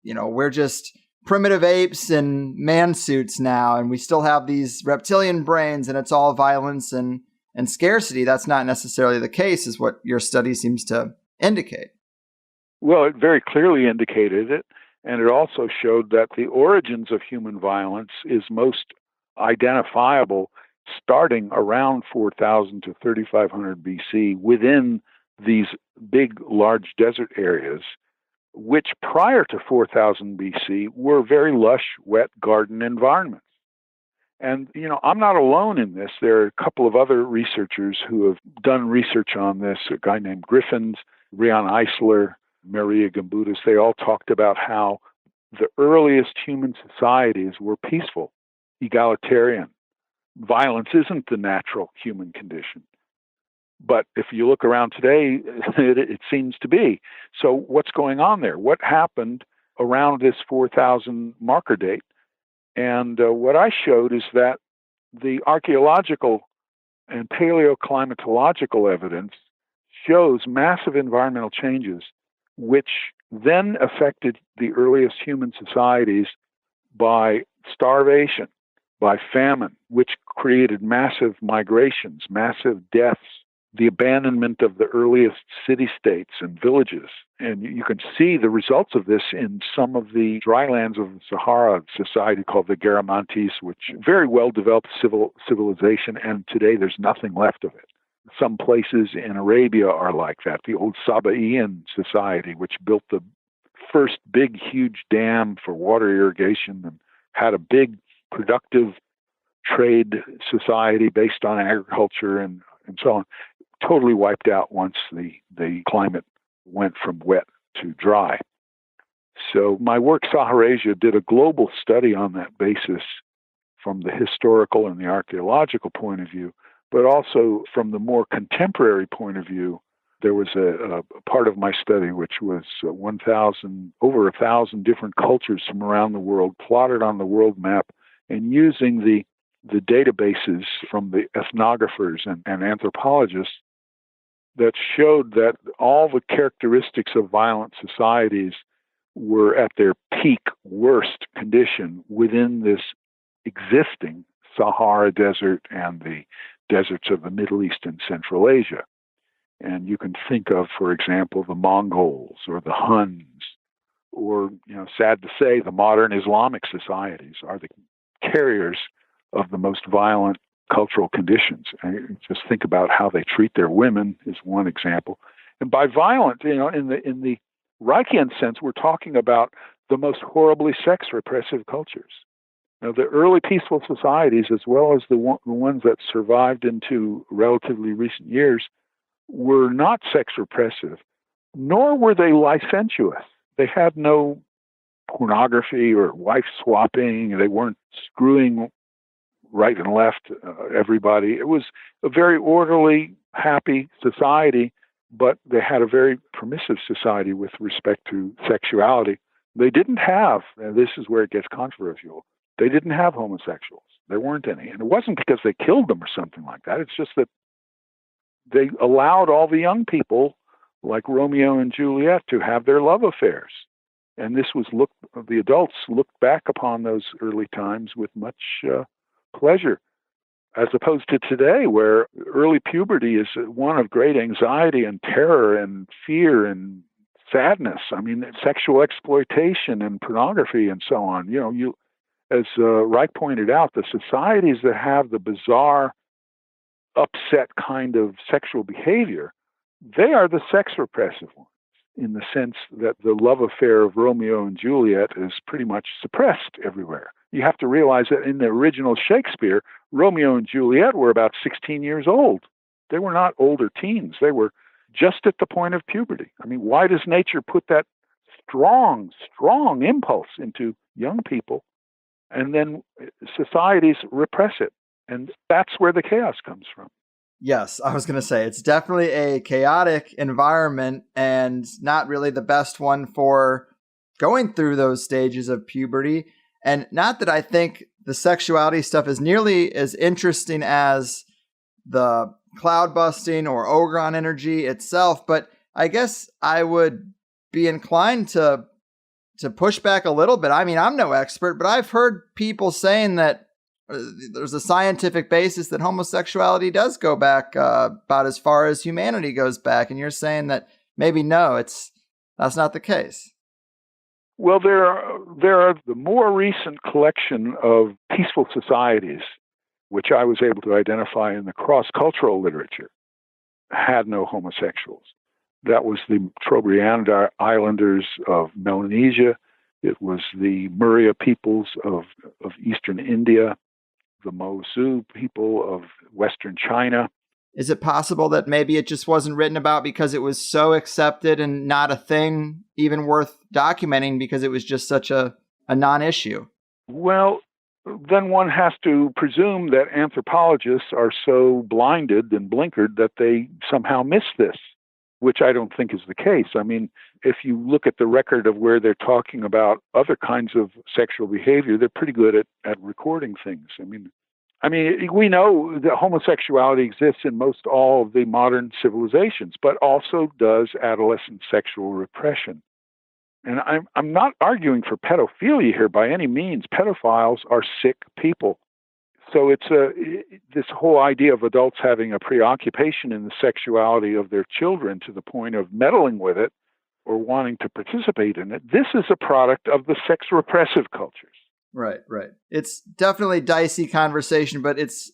we're just primitive apes in man suits now, and we still have these reptilian brains, and it's all violence and scarcity. That's not necessarily the case, is what your study seems to indicate. Well, it very clearly indicated it, and it also showed that the origins of human violence is most identifiable starting around 4000 to 3500 BC within these big, large desert areas, which prior to 4000 BC were very lush, wet garden environments. And, I'm not alone in this. There are a couple of other researchers who have done research on this, a guy named Griffins, Rian Eisler, Maria Gambudas. They all talked about how the earliest human societies were peaceful, egalitarian. Violence isn't the natural human condition. But if you look around today, it seems to be. So what's going on there? What happened around this 4000 marker date? And what I showed is that the archaeological and paleoclimatological evidence shows massive environmental changes, which then affected the earliest human societies by starvation, by famine, which created massive migrations, massive deaths, the abandonment of the earliest city-states and villages. And you can see the results of this in some of the drylands of the Sahara, society called the Garamantes, which very well-developed civilization, and today there's nothing left of it. Some places in Arabia are like that. The old Sabaean society, which built the first big, huge dam for water irrigation and had a big, productive trade society based on agriculture and so on, totally wiped out once the climate went from wet to dry. So my work, Saharasia, did a global study on that basis from the historical and the archaeological point of view, but also from the more contemporary point of view. There was a part of my study which was over 1,000 different cultures from around the world plotted on the world map, and using the databases from the ethnographers and anthropologists that showed that all the characteristics of violent societies were at their peak worst condition within this existing Sahara Desert and the deserts of the Middle East and Central Asia. And you can think of, for example, the Mongols or the Huns, or, sad to say, the modern Islamic societies are the carriers of the most violent cultural conditions. And just think about how they treat their women is one example. And by violent, in the Reich'ın sense, we're talking about the most horribly sex repressive cultures. Now, the early peaceful societies, as well as the ones that survived into relatively recent years, were not sex repressive, nor were they licentious. They had no pornography or wife swapping. They weren't screwing right and left everybody. It was a very orderly, happy society, but they had a very permissive society with respect to sexuality. They didn't have, and this is where it gets controversial, they didn't have homosexuals. There weren't any. And it wasn't because they killed them or something like that. It's just that they allowed all the young people, like Romeo and Juliet, to have their love affairs. And this was the adults looked back upon those early times with much pleasure, as opposed to today, where early puberty is one of great anxiety and terror and fear and sadness. I mean, sexual exploitation and pornography and so on. As Reich pointed out, the societies that have the bizarre, upset kind of sexual behavior, they are the sex repressive ones, in the sense that the love affair of Romeo and Juliet is pretty much suppressed everywhere. You have to realize that in the original Shakespeare, Romeo and Juliet were about 16 years old. They were not older teens. They were just at the point of puberty. I mean, why does nature put that strong impulse into young people, and then societies repress it? And that's where the chaos comes from. Yes, I was going to say, it's definitely a chaotic environment and not really the best one for going through those stages of puberty. And not that I think the sexuality stuff is nearly as interesting as the cloud busting or Orgon energy itself, but I guess I would be inclined to push back a little bit. I mean, I'm no expert, but I've heard people saying that there's a scientific basis that homosexuality does go back about as far as humanity goes back. And you're saying that maybe that's not the case. Well, there are the more recent collection of peaceful societies, which I was able to identify in the cross-cultural literature, had no homosexuals. That was the Trobriand Islanders of Melanesia. It was the Murya peoples of eastern India, the Mozu people of western China. Is it possible that maybe it just wasn't written about because it was so accepted and not a thing even worth documenting because it was just such a non-issue? Well, then one has to presume that anthropologists are so blinded and blinkered that they somehow miss this, which I don't think is the case. I mean, if you look at the record of where they're talking about other kinds of sexual behavior, they're pretty good at recording things. I mean, we know that homosexuality exists in most all of the modern civilizations, but also does adolescent sexual repression. And I'm not arguing for pedophilia here by any means. Pedophiles are sick people. So it's this whole idea of adults having a preoccupation in the sexuality of their children to the point of meddling with it or wanting to participate in it. This is a product of the sex repressive cultures. Right. It's definitely a dicey conversation, but it's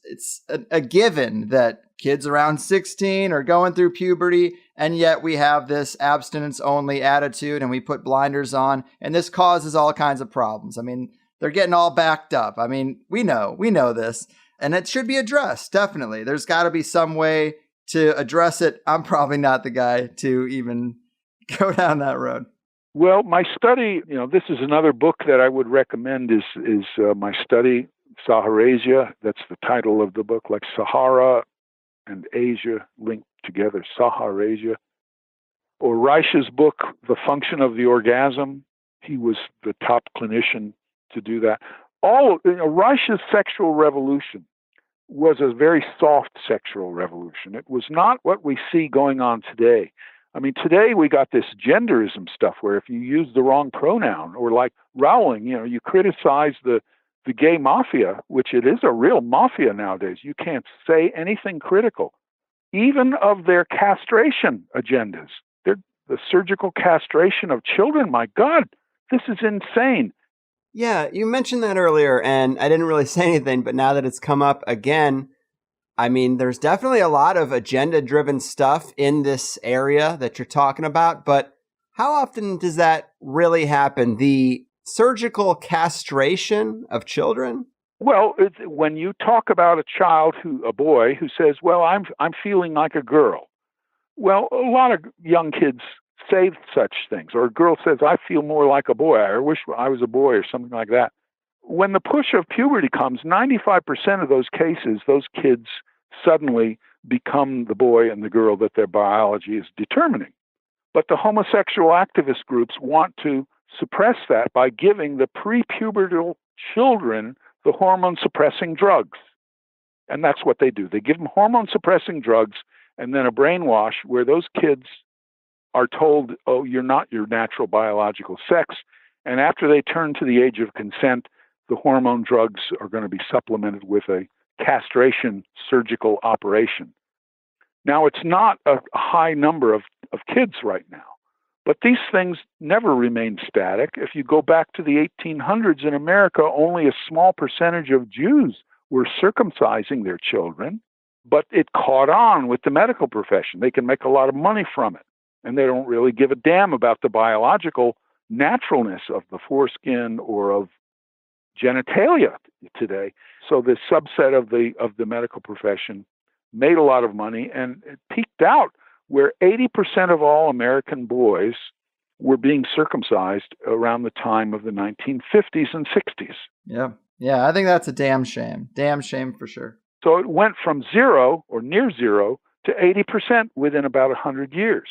a given that kids around 16 are going through puberty, and yet we have this abstinence-only attitude, and we put blinders on, and this causes all kinds of problems. I mean, they're getting all backed up. I mean, we know this, and it should be addressed, definitely. There's got to be some way to address it. I'm probably not the guy to even go down that road. Well, my study, this is another book that I would recommend is my study, Saharasia. That's the title of the book, like Sahara and Asia linked together, Saharasia. Or Reich's book, The Function of the Orgasm. He was the top clinician to do that. Reich's sexual revolution was a very soft sexual revolution. It was not what we see going on today. I mean, today we got this genderism stuff where if you use the wrong pronoun, or like Rowling, you criticize the gay mafia, which it is a real mafia nowadays. You can't say anything critical, even of their castration agendas. The surgical castration of children. My God, this is insane. Yeah, you mentioned that earlier, and I didn't really say anything, but now that it's come up again, I mean, there's definitely a lot of agenda-driven stuff in this area that you're talking about, but how often does that really happen? The surgical castration of children? Well, when you talk about a boy who says, well, I'm feeling like a girl. Well, a lot of young kids say such things. Or a girl says, I feel more like a boy. I wish I was a boy, or something like that. When the push of puberty comes, 95% of those cases, those kids suddenly become the boy and the girl that their biology is determining. But the homosexual activist groups want to suppress that by giving the prepubertal children the hormone-suppressing drugs. And that's what they do. They give them hormone-suppressing drugs and then a brainwash where those kids are told, oh, you're not your natural biological sex. And after they turn to the age of consent, the hormone drugs are going to be supplemented with a castration surgical operation. Now, it's not a high number of kids right now, but these things never remain static. If you go back to the 1800s in America, only a small percentage of Jews were circumcising their children, but it caught on with the medical profession. They can make a lot of money from it, and they don't really give a damn about the biological naturalness of the foreskin or of genitalia today. So this subset of the medical profession made a lot of money, and it peaked out where 80% of all American boys were being circumcised around the time of the 1950s and 60s. Yeah, I think that's a damn shame. Damn shame for sure. So it went from zero or near zero to 80% within about 100 years.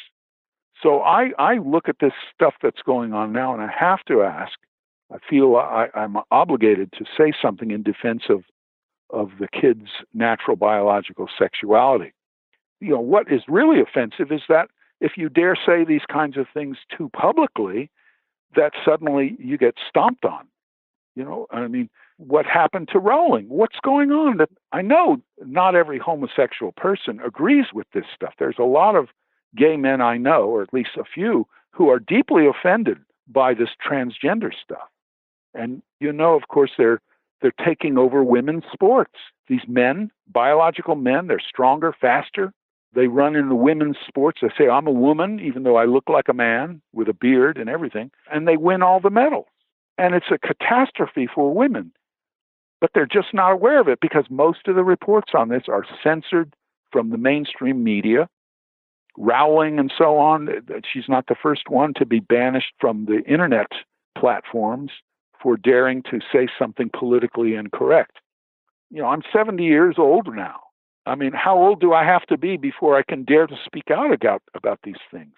So I look at this stuff that's going on now, and I have to ask, I feel I'm obligated to say something in defense of the kids' natural biological sexuality. What is really offensive is that if you dare say these kinds of things too publicly, that suddenly you get stomped on. I mean, what happened to Rowling? What's going on? I know not every homosexual person agrees with this stuff. There's a lot of gay men I know, or at least a few, who are deeply offended by this transgender stuff. And of course, they're taking over women's sports. These men, biological men, they're stronger, faster. They run in the women's sports. They say, I'm a woman, even though I look like a man with a beard and everything. And they win all the medals. And it's a catastrophe for women. But they're just not aware of it because most of the reports on this are censored from the mainstream media. Rowling and so on, she's not the first one to be banished from the internet platforms for daring to say something politically incorrect. I'm 70 years old now. I mean, how old do I have to be before I can dare to speak out about these things?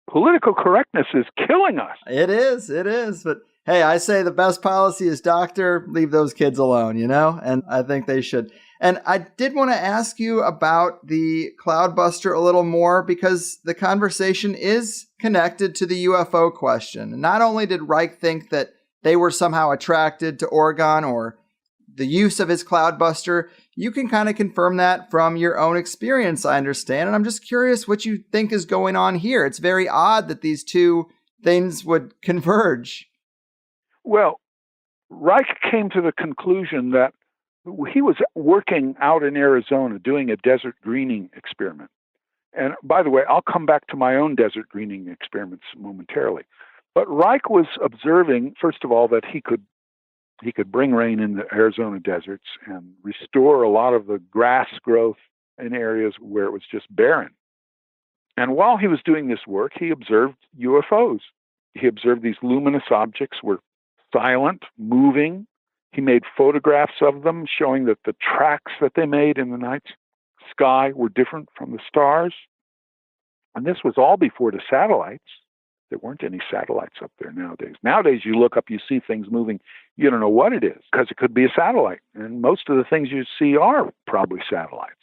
Political correctness is killing us. It is. But hey, I say the best policy is doctor, leave those kids alone, and I think they should. And I did want to ask you about the Cloudbuster a little more because the conversation is connected to the UFO question. Not only did Reich think that they were somehow attracted to Orgon or the use of his Cloudbuster, you can kind of confirm that from your own experience, I understand. And I'm just curious what you think is going on here. It's very odd that these two things would converge. Well, Reich came to the conclusion that he was working out in Arizona doing a desert greening experiment. And by the way, I'll come back to my own desert greening experiments momentarily. But Reich was observing, first of all, that he could bring rain in the Arizona deserts and restore a lot of the grass growth in areas where it was just barren. And while he was doing this work, he observed UFOs. He observed these luminous objects were silent, moving. He made photographs of them showing that the tracks that they made in the night sky were different from the stars. And this was all before the satellites. There weren't any satellites up there nowadays. Nowadays, you look up, you see things moving. You don't know what it is because it could be a satellite. And most of the things you see are probably satellites.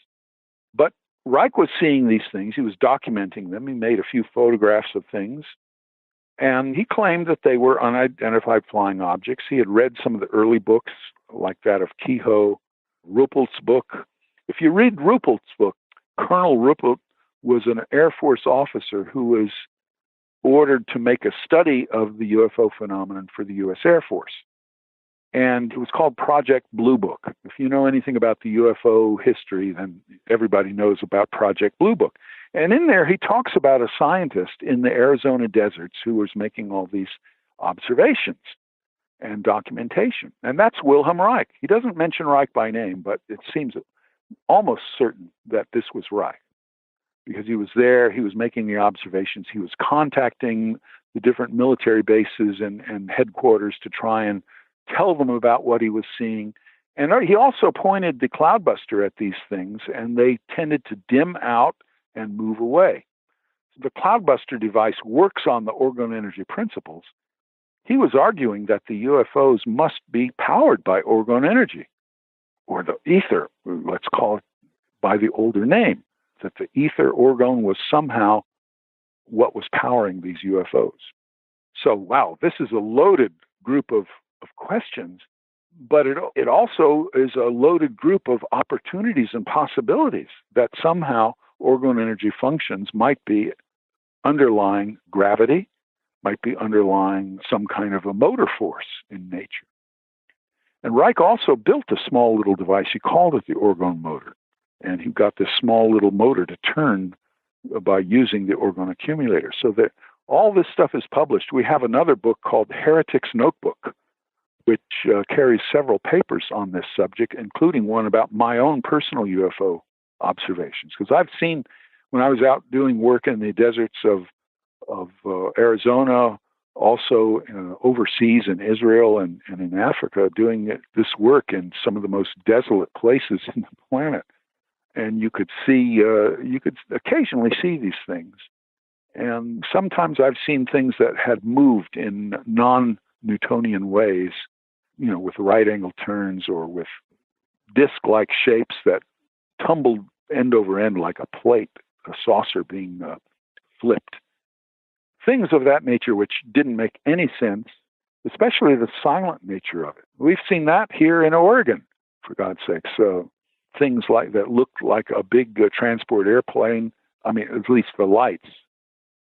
But Reich was seeing these things. He was documenting them. He made a few photographs of things. And he claimed that they were unidentified flying objects. He had read some of the early books, like that of Kehoe, Ruppelt's book. If you read Ruppelt's book, Colonel Ruppelt was an Air Force officer who was ordered to make a study of the UFO phenomenon for the U.S. Air Force. And it was called Project Blue Book. If you know anything about the UFO history, then everybody knows about Project Blue Book. And in there, he talks about a scientist in the Arizona deserts who was making all these observations and documentation. And that's Wilhelm Reich. He doesn't mention Reich by name, but it seems almost certain that this was Reich, because he was there, he was making the observations, he was contacting the different military bases and headquarters to try and tell them about what he was seeing. And he also pointed the cloudbuster at these things, and they tended to dim out and move away. The cloudbuster device works on the Orgone energy principles. He was arguing that the UFOs must be powered by Orgone energy, or the ether, let's call it by the older name, that the ether Orgone was somehow what was powering these UFOs. So, wow, this is a loaded group of questions, but it also is a loaded group of opportunities and possibilities that somehow Orgone energy functions might be underlying gravity, might be underlying some kind of a motor force in nature. And Reich also built a small little device. He called it the Orgone motor. And he got this small little motor to turn by using the Orgone accumulator. So that all this stuff is published. We have another book called Heretic's Notebook, which carries several papers on this subject, including one about my own personal UFO observations. Because I've seen, when I was out doing work in the deserts of Arizona, also overseas in Israel and in Africa, doing this work in some of the most desolate places in the planet. And you could occasionally see these things. And sometimes I've seen things that had moved in non-Newtonian ways, with right angle turns or with disc-like shapes that tumbled end over end like a plate, a saucer being flipped. Things of that nature which didn't make any sense, especially the silent nature of it. We've seen that here in Oregon, for God's sake. So things like that looked like a big transport airplane. I mean, at least the lights.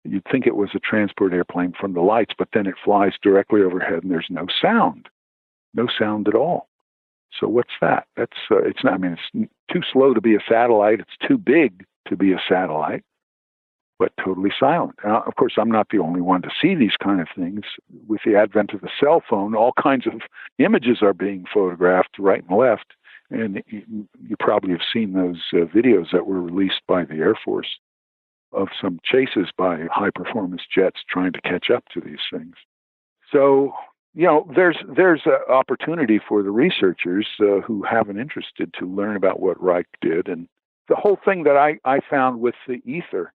You'd think it was a transport airplane from the lights, but then it flies directly overhead and there's no sound at all. So what's that? It's not, it's too slow to be a satellite. It's too big to be a satellite, but totally silent. Of course, I'm not the only one to see these kind of things. With the advent of the cell phone, all kinds of images are being photographed right and left. And you probably have seen those videos that were released by the Air Force of some chases by high-performance jets trying to catch up to these things. So, there's an opportunity for the researchers who have an interest to learn about what Reich did. And the whole thing that I found with the ether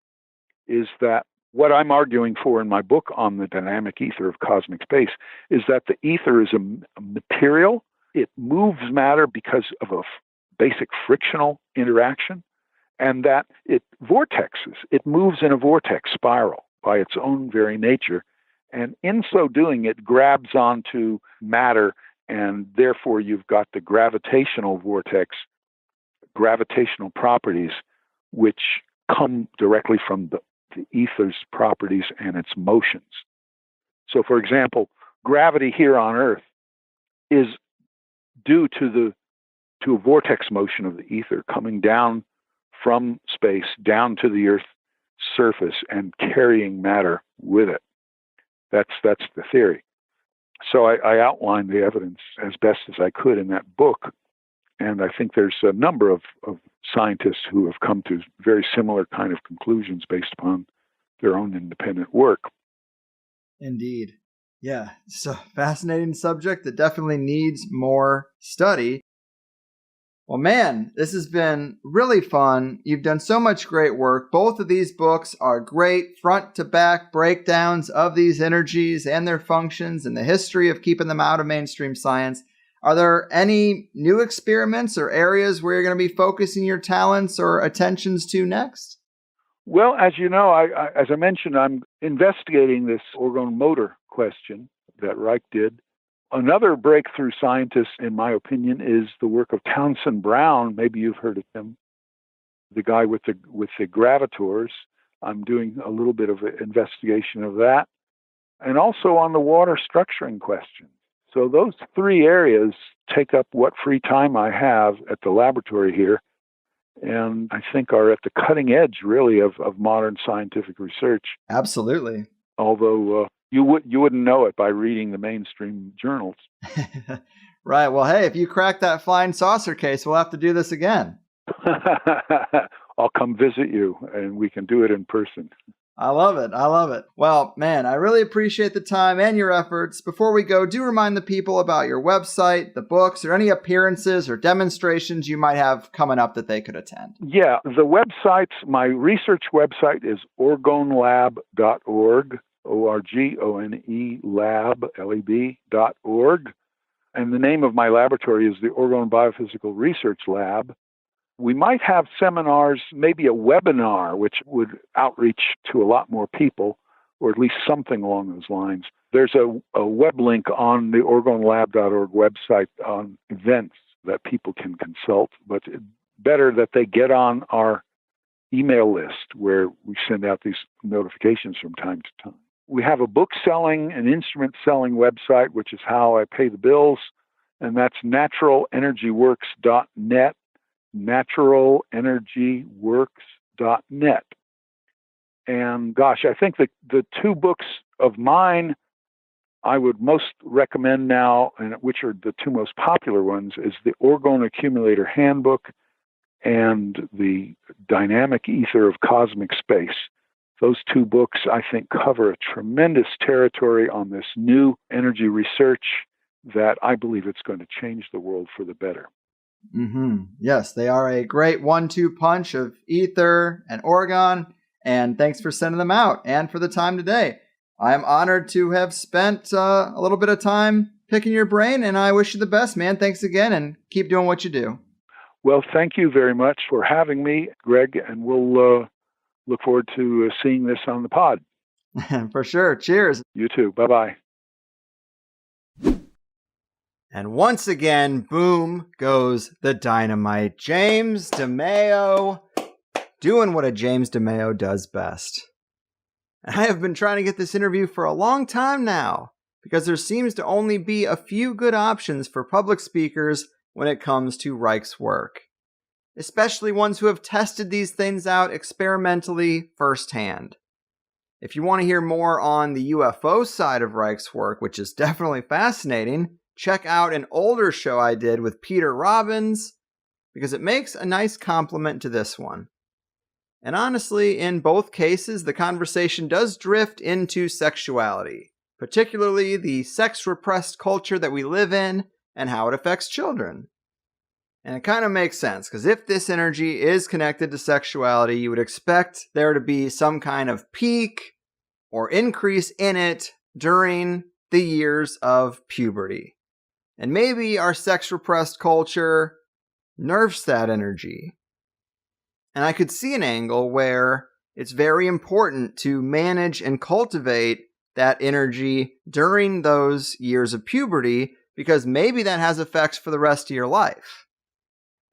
is that what I'm arguing for in my book on the dynamic ether of cosmic space is that the ether is a material. It moves matter because of a basic frictional interaction, and that it vortexes. It moves in a vortex spiral by its own very nature, and in so doing, it grabs onto matter, and therefore you've got the gravitational vortex, gravitational properties, which come directly from the ether's properties and its motions. So, for example, gravity here on Earth is due to a vortex motion of the ether coming down from space down to the Earth's surface and carrying matter with it. That's the theory. So I outlined the evidence as best as I could in that book. And I think there's a number of scientists who have come to very similar kind of conclusions based upon their own independent work. Indeed. Yeah, it's a fascinating subject that definitely needs more study. Well, man, this has been really fun. You've done so much great work. Both of these books are great front-to-back breakdowns of these energies and their functions and the history of keeping them out of mainstream science. Are there any new experiments or areas where you're going to be focusing your talents or attentions to next? Well, as you know, as I mentioned, I'm investigating this Orgone motor question that Reich did. Another breakthrough scientist, in my opinion, is the work of Townsend Brown. Maybe you've heard of him, the guy with the gravitors. I'm doing a little bit of an investigation of that, and also on the water structuring question. So those three areas take up what free time I have at the laboratory here, and I think are at the cutting edge, really, of modern scientific research. Absolutely. Although you wouldn't know it by reading the mainstream journals. Right. Well, hey, if you crack that flying saucer case, we'll have to do this again. I'll come visit you, and we can do it in person. I love it. I love it. Well, man, I really appreciate the time and your efforts. Before we go, do remind the people about your website, the books, or any appearances or demonstrations you might have coming up that they could attend. Yeah, the websites, my research website is orgonelab.org, O-R-G-O-N-E lab, L-E-B.org. And the name of my laboratory is the Orgone Biophysical Research Lab. We might have seminars, maybe a webinar, which would outreach to a lot more people, or at least something along those lines. There's a web link on the orgonelab.org website on events that people can consult, but better that they get on our email list where we send out these notifications from time to time. We have a book selling and instrument selling website, which is how I pay the bills, and that's naturalenergyworks.net. naturalenergyworks.net. And gosh, I think the two books of mine I would most recommend now, and which are the two most popular ones, is the Orgone Accumulator Handbook and the Dynamic Ether of Cosmic Space. Those two books, I think, cover a tremendous territory on this new energy research that I believe it's going to change the world for the better. Mm-hmm. Yes, they are a great 1-2 punch of ether and orgon, and thanks for sending them out and for the time today. I am honored to have spent a little bit of time picking your brain, and I wish you the best, man. Thanks again, and keep doing what you do. Well, thank you very much for having me, Greg, and we'll look forward to seeing this on the pod. For sure. Cheers. You too. Bye-bye. And once again, boom goes the dynamite. James DeMeo doing what a James DeMeo does best. And I have been trying to get this interview for a long time now, because there seems to only be a few good options for public speakers when it comes to Reich's work, especially ones who have tested these things out experimentally firsthand. If you want to hear more on the UFO side of Reich's work, which is definitely fascinating, check out an older show I did with Peter Robbins, because it makes a nice complement to this one. And honestly, in both cases, the conversation does drift into sexuality, particularly the sex-repressed culture that we live in and how it affects children. And it kind of makes sense, because if this energy is connected to sexuality, you would expect there to be some kind of peak or increase in it during the years of puberty. And maybe our sex-repressed culture nerfs that energy. And I could see an angle where it's very important to manage and cultivate that energy during those years of puberty, because maybe that has effects for the rest of your life.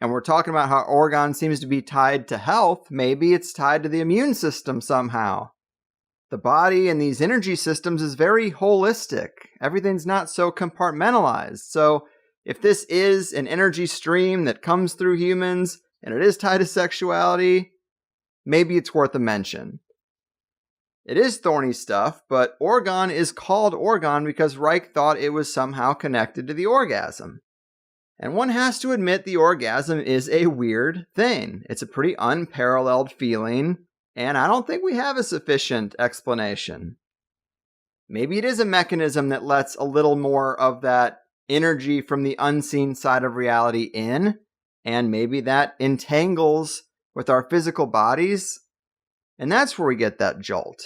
And we're talking about how Orgon seems to be tied to health. Maybe it's tied to the immune system somehow. the body and these energy systems is very holistic. Everything's not so compartmentalized. So if this is an energy stream that comes through humans and it is tied to sexuality, maybe it's worth a mention. It is thorny stuff, but Orgon is called Orgon because Reich thought it was somehow connected to the orgasm. And one has to admit the orgasm is a weird thing. It's a pretty unparalleled feeling, and I don't think we have a sufficient explanation. Maybe it is a mechanism that lets a little more of that energy from the unseen side of reality in, and maybe that entangles with our physical bodies, and that's where we get that jolt.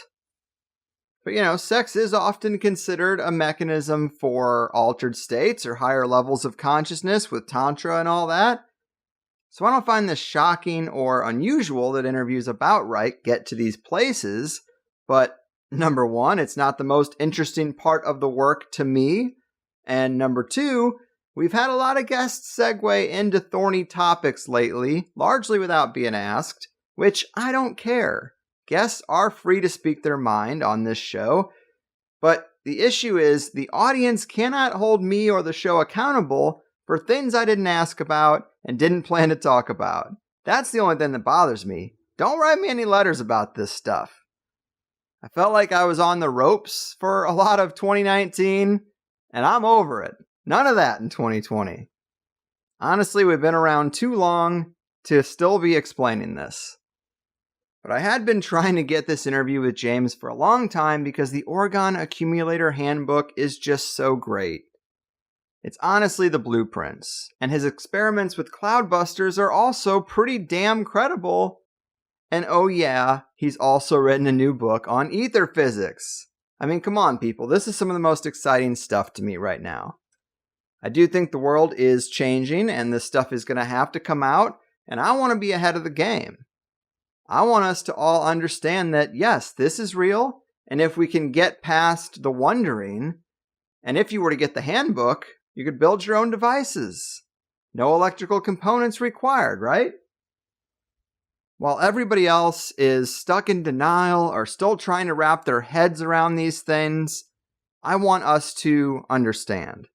But sex is often considered a mechanism for altered states or higher levels of consciousness with Tantra and all that. So I don't find this shocking or unusual that interviews about Reich get to these places, but number one, it's not the most interesting part of the work to me. And number two, we've had a lot of guests segue into thorny topics lately, largely without being asked, which I don't care. Guests are free to speak their mind on this show, but the issue is the audience cannot hold me or the show accountable for things I didn't ask about and didn't plan to talk about. That's the only thing that bothers me. Don't write me any letters about this stuff. I felt like I was on the ropes for a lot of 2019, and I'm over it. None of that in 2020. Honestly, we've been around too long to still be explaining this. But I had been trying to get this interview with James for a long time because the Orgon Accumulator Handbook is just so great. It's honestly the blueprints, and his experiments with cloudbusters are also pretty damn credible. And oh yeah, he's also written a new book on ether physics. I mean, come on, people. This is some of the most exciting stuff to me right now. I do think the world is changing, and this stuff is going to have to come out, and I want to be ahead of the game. I want us to all understand that, yes, this is real, and if we can get past the wondering, and if you were to get the handbook, you could build your own devices. No electrical components required, right? While everybody else is stuck in denial or still trying to wrap their heads around these things, I want us to understand.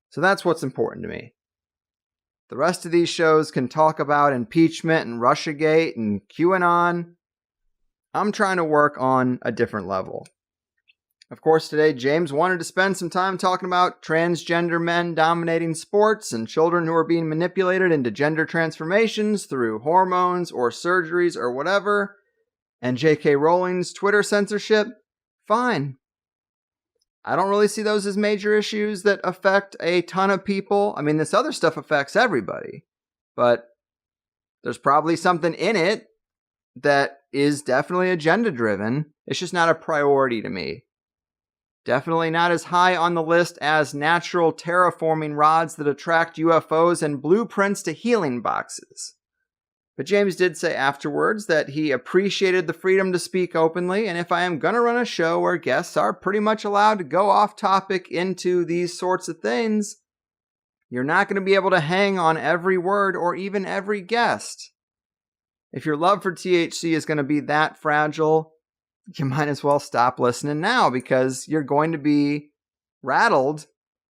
So that's what's important to me. The rest of these shows can talk about impeachment and Russiagate and QAnon. I'm trying to work on a different level. Of course, today James wanted to spend some time talking about transgender men dominating sports and children who are being manipulated into gender transformations through hormones or surgeries or whatever, and J.K. Rowling's Twitter censorship. Fine. I don't really see those as major issues that affect a ton of people. I mean, this other stuff affects everybody, but there's probably something in it that is definitely agenda-driven. It's just not a priority to me. Definitely not as high on the list as natural terraforming rods that attract UFOs and blueprints to healing boxes. But James did say afterwards that he appreciated the freedom to speak openly, and if I am gonna run a show where guests are pretty much allowed to go off topic into these sorts of things, you're not gonna be able to hang on every word or even every guest. If your love for THC is gonna be that fragile, you might as well stop listening now because you're going to be rattled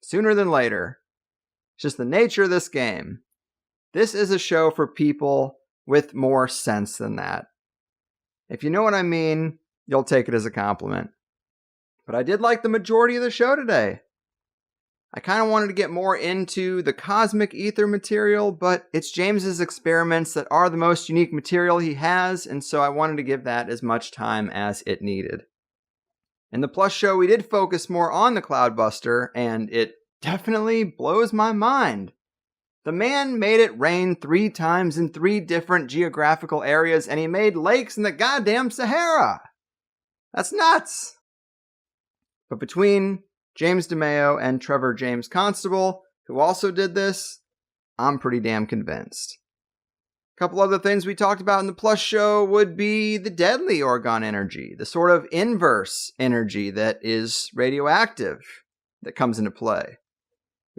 sooner than later. It's just the nature of this game. This is a show for people with more sense than that. If you know what I mean, you'll take it as a compliment. But I did like the majority of the show today. I kind of wanted to get more into the cosmic ether material, but it's James's experiments that are the most unique material he has, and so I wanted to give that as much time as it needed. In the Plus show, we did focus more on the Cloudbuster, and it definitely blows my mind. The man made it rain 3 times in 3 different geographical areas, and he made lakes in the goddamn Sahara. That's nuts! But between James DeMeo and Trevor James Constable, who also did this, I'm pretty damn convinced. A couple other things we talked about in the Plus show would be the deadly Orgon energy, the sort of inverse energy that is radioactive that comes into play.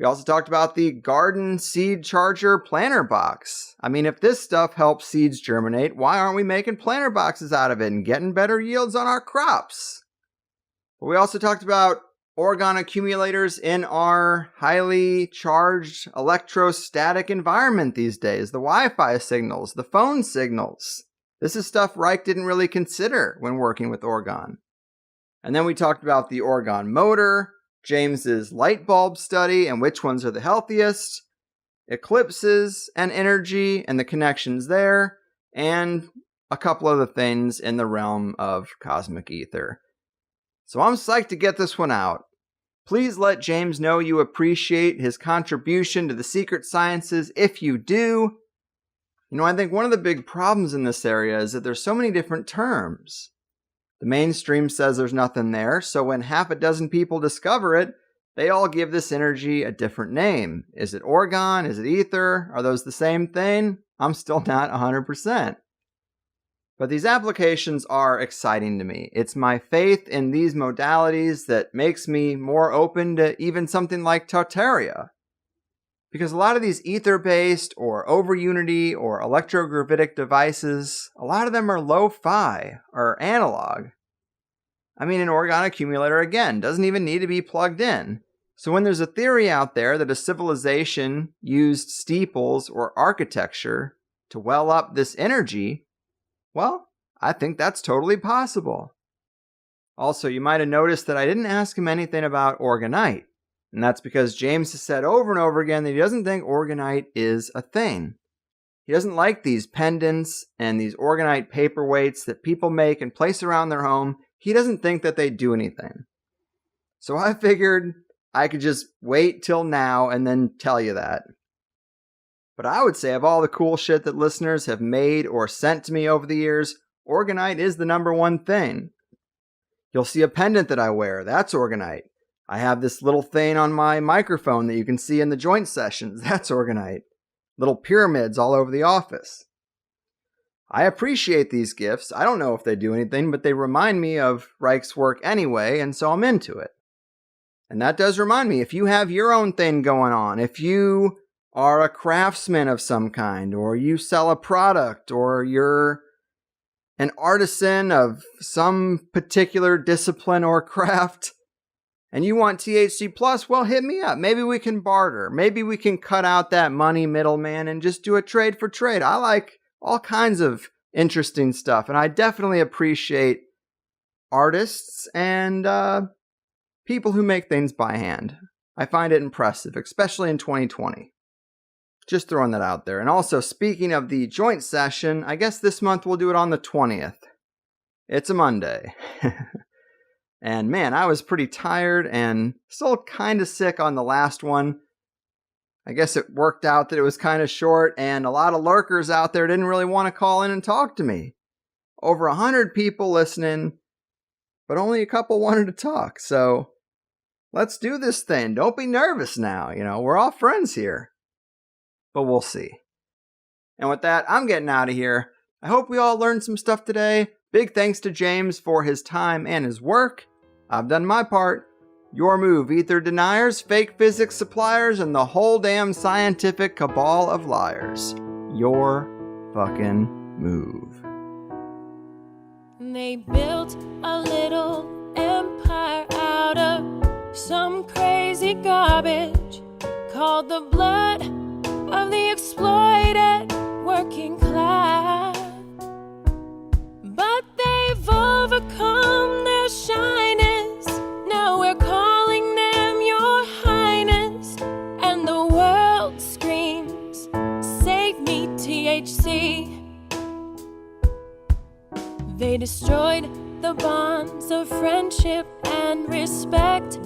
We also talked about the garden seed charger planter box. I mean, if this stuff helps seeds germinate, why aren't we making planter boxes out of it and getting better yields on our crops? But we also talked about Orgon accumulators in our highly charged electrostatic environment these days, the Wi-Fi signals, the phone signals. This is stuff Reich didn't really consider when working with Orgon. And then we talked about the Orgon motor, James's light bulb study and which ones are the healthiest, eclipses and energy and the connections there, and a couple other things in the realm of cosmic ether. So I'm psyched to get this one out. Please let James know you appreciate his contribution to the secret sciences if you do. You know, I think one of the big problems in this area is that there's so many different terms. The mainstream says there's nothing there, so when half a dozen people discover it, they all give this energy a different name. Is it Orgon? Is it ether? Are those the same thing? I'm still not 100%. But these applications are exciting to me. It's my faith in these modalities that makes me more open to even something like Tartaria. Because a lot of these ether-based or over-unity or electrogravitic devices, a lot of them are lo-fi or analog. I mean, an Orgon accumulator, again, doesn't even need to be plugged in. So when there's a theory out there that a civilization used steeples or architecture to well up this energy, well, I think that's totally possible. Also, you might have noticed that I didn't ask him anything about orgonite. And that's because James has said over and over again that he doesn't think orgonite is a thing. He doesn't like these pendants and these orgonite paperweights that people make and place around their home. He doesn't think that they do anything. So I figured I could just wait till now and then tell you that. But I would say of all the cool shit that listeners have made or sent to me over the years, orgonite is the number one thing. You'll see a pendant that I wear. That's orgonite. I have this little thing on my microphone that you can see in the joint sessions. That's orgonite. Little pyramids all over the office. I appreciate these gifts. I don't know if they do anything, but they remind me of Reich's work anyway, and so I'm into it. And that does remind me, if you have your own thing going on, if you are a craftsman of some kind, or you sell a product, or you're an artisan of some particular discipline or craft, and you want THC plus, well, hit me up. Maybe we can barter. Maybe we can cut out that money middleman and just do a trade for trade. I like all kinds of interesting stuff, and I definitely appreciate artists and people who make things by hand. I find it impressive, especially in 2020. Just throwing that out there. And also, speaking of the joint session, I guess this month we'll do it on the 20th. It's a Monday. And man, I was pretty tired and still kind of sick on the last one. I guess it worked out that it was kind of short, and a lot of lurkers out there didn't really want to call in and talk to me. Over 100 people listening, but only a couple wanted to talk. So let's do this thing. Don't be nervous now. You know, we're all friends here. But we'll see. And with that, I'm getting out of here. I hope we all learned some stuff today. Big thanks to James for his time and his work. I've done my part. Your move, ether deniers, fake physics suppliers, and the whole damn scientific cabal of liars. Your fucking move. They built a little empire out of some crazy garbage called the blood of the exploited working class. But they've overcome their shyness. Now we're calling them your highness. And the world screams, save me, THC. They destroyed the bonds of friendship and respect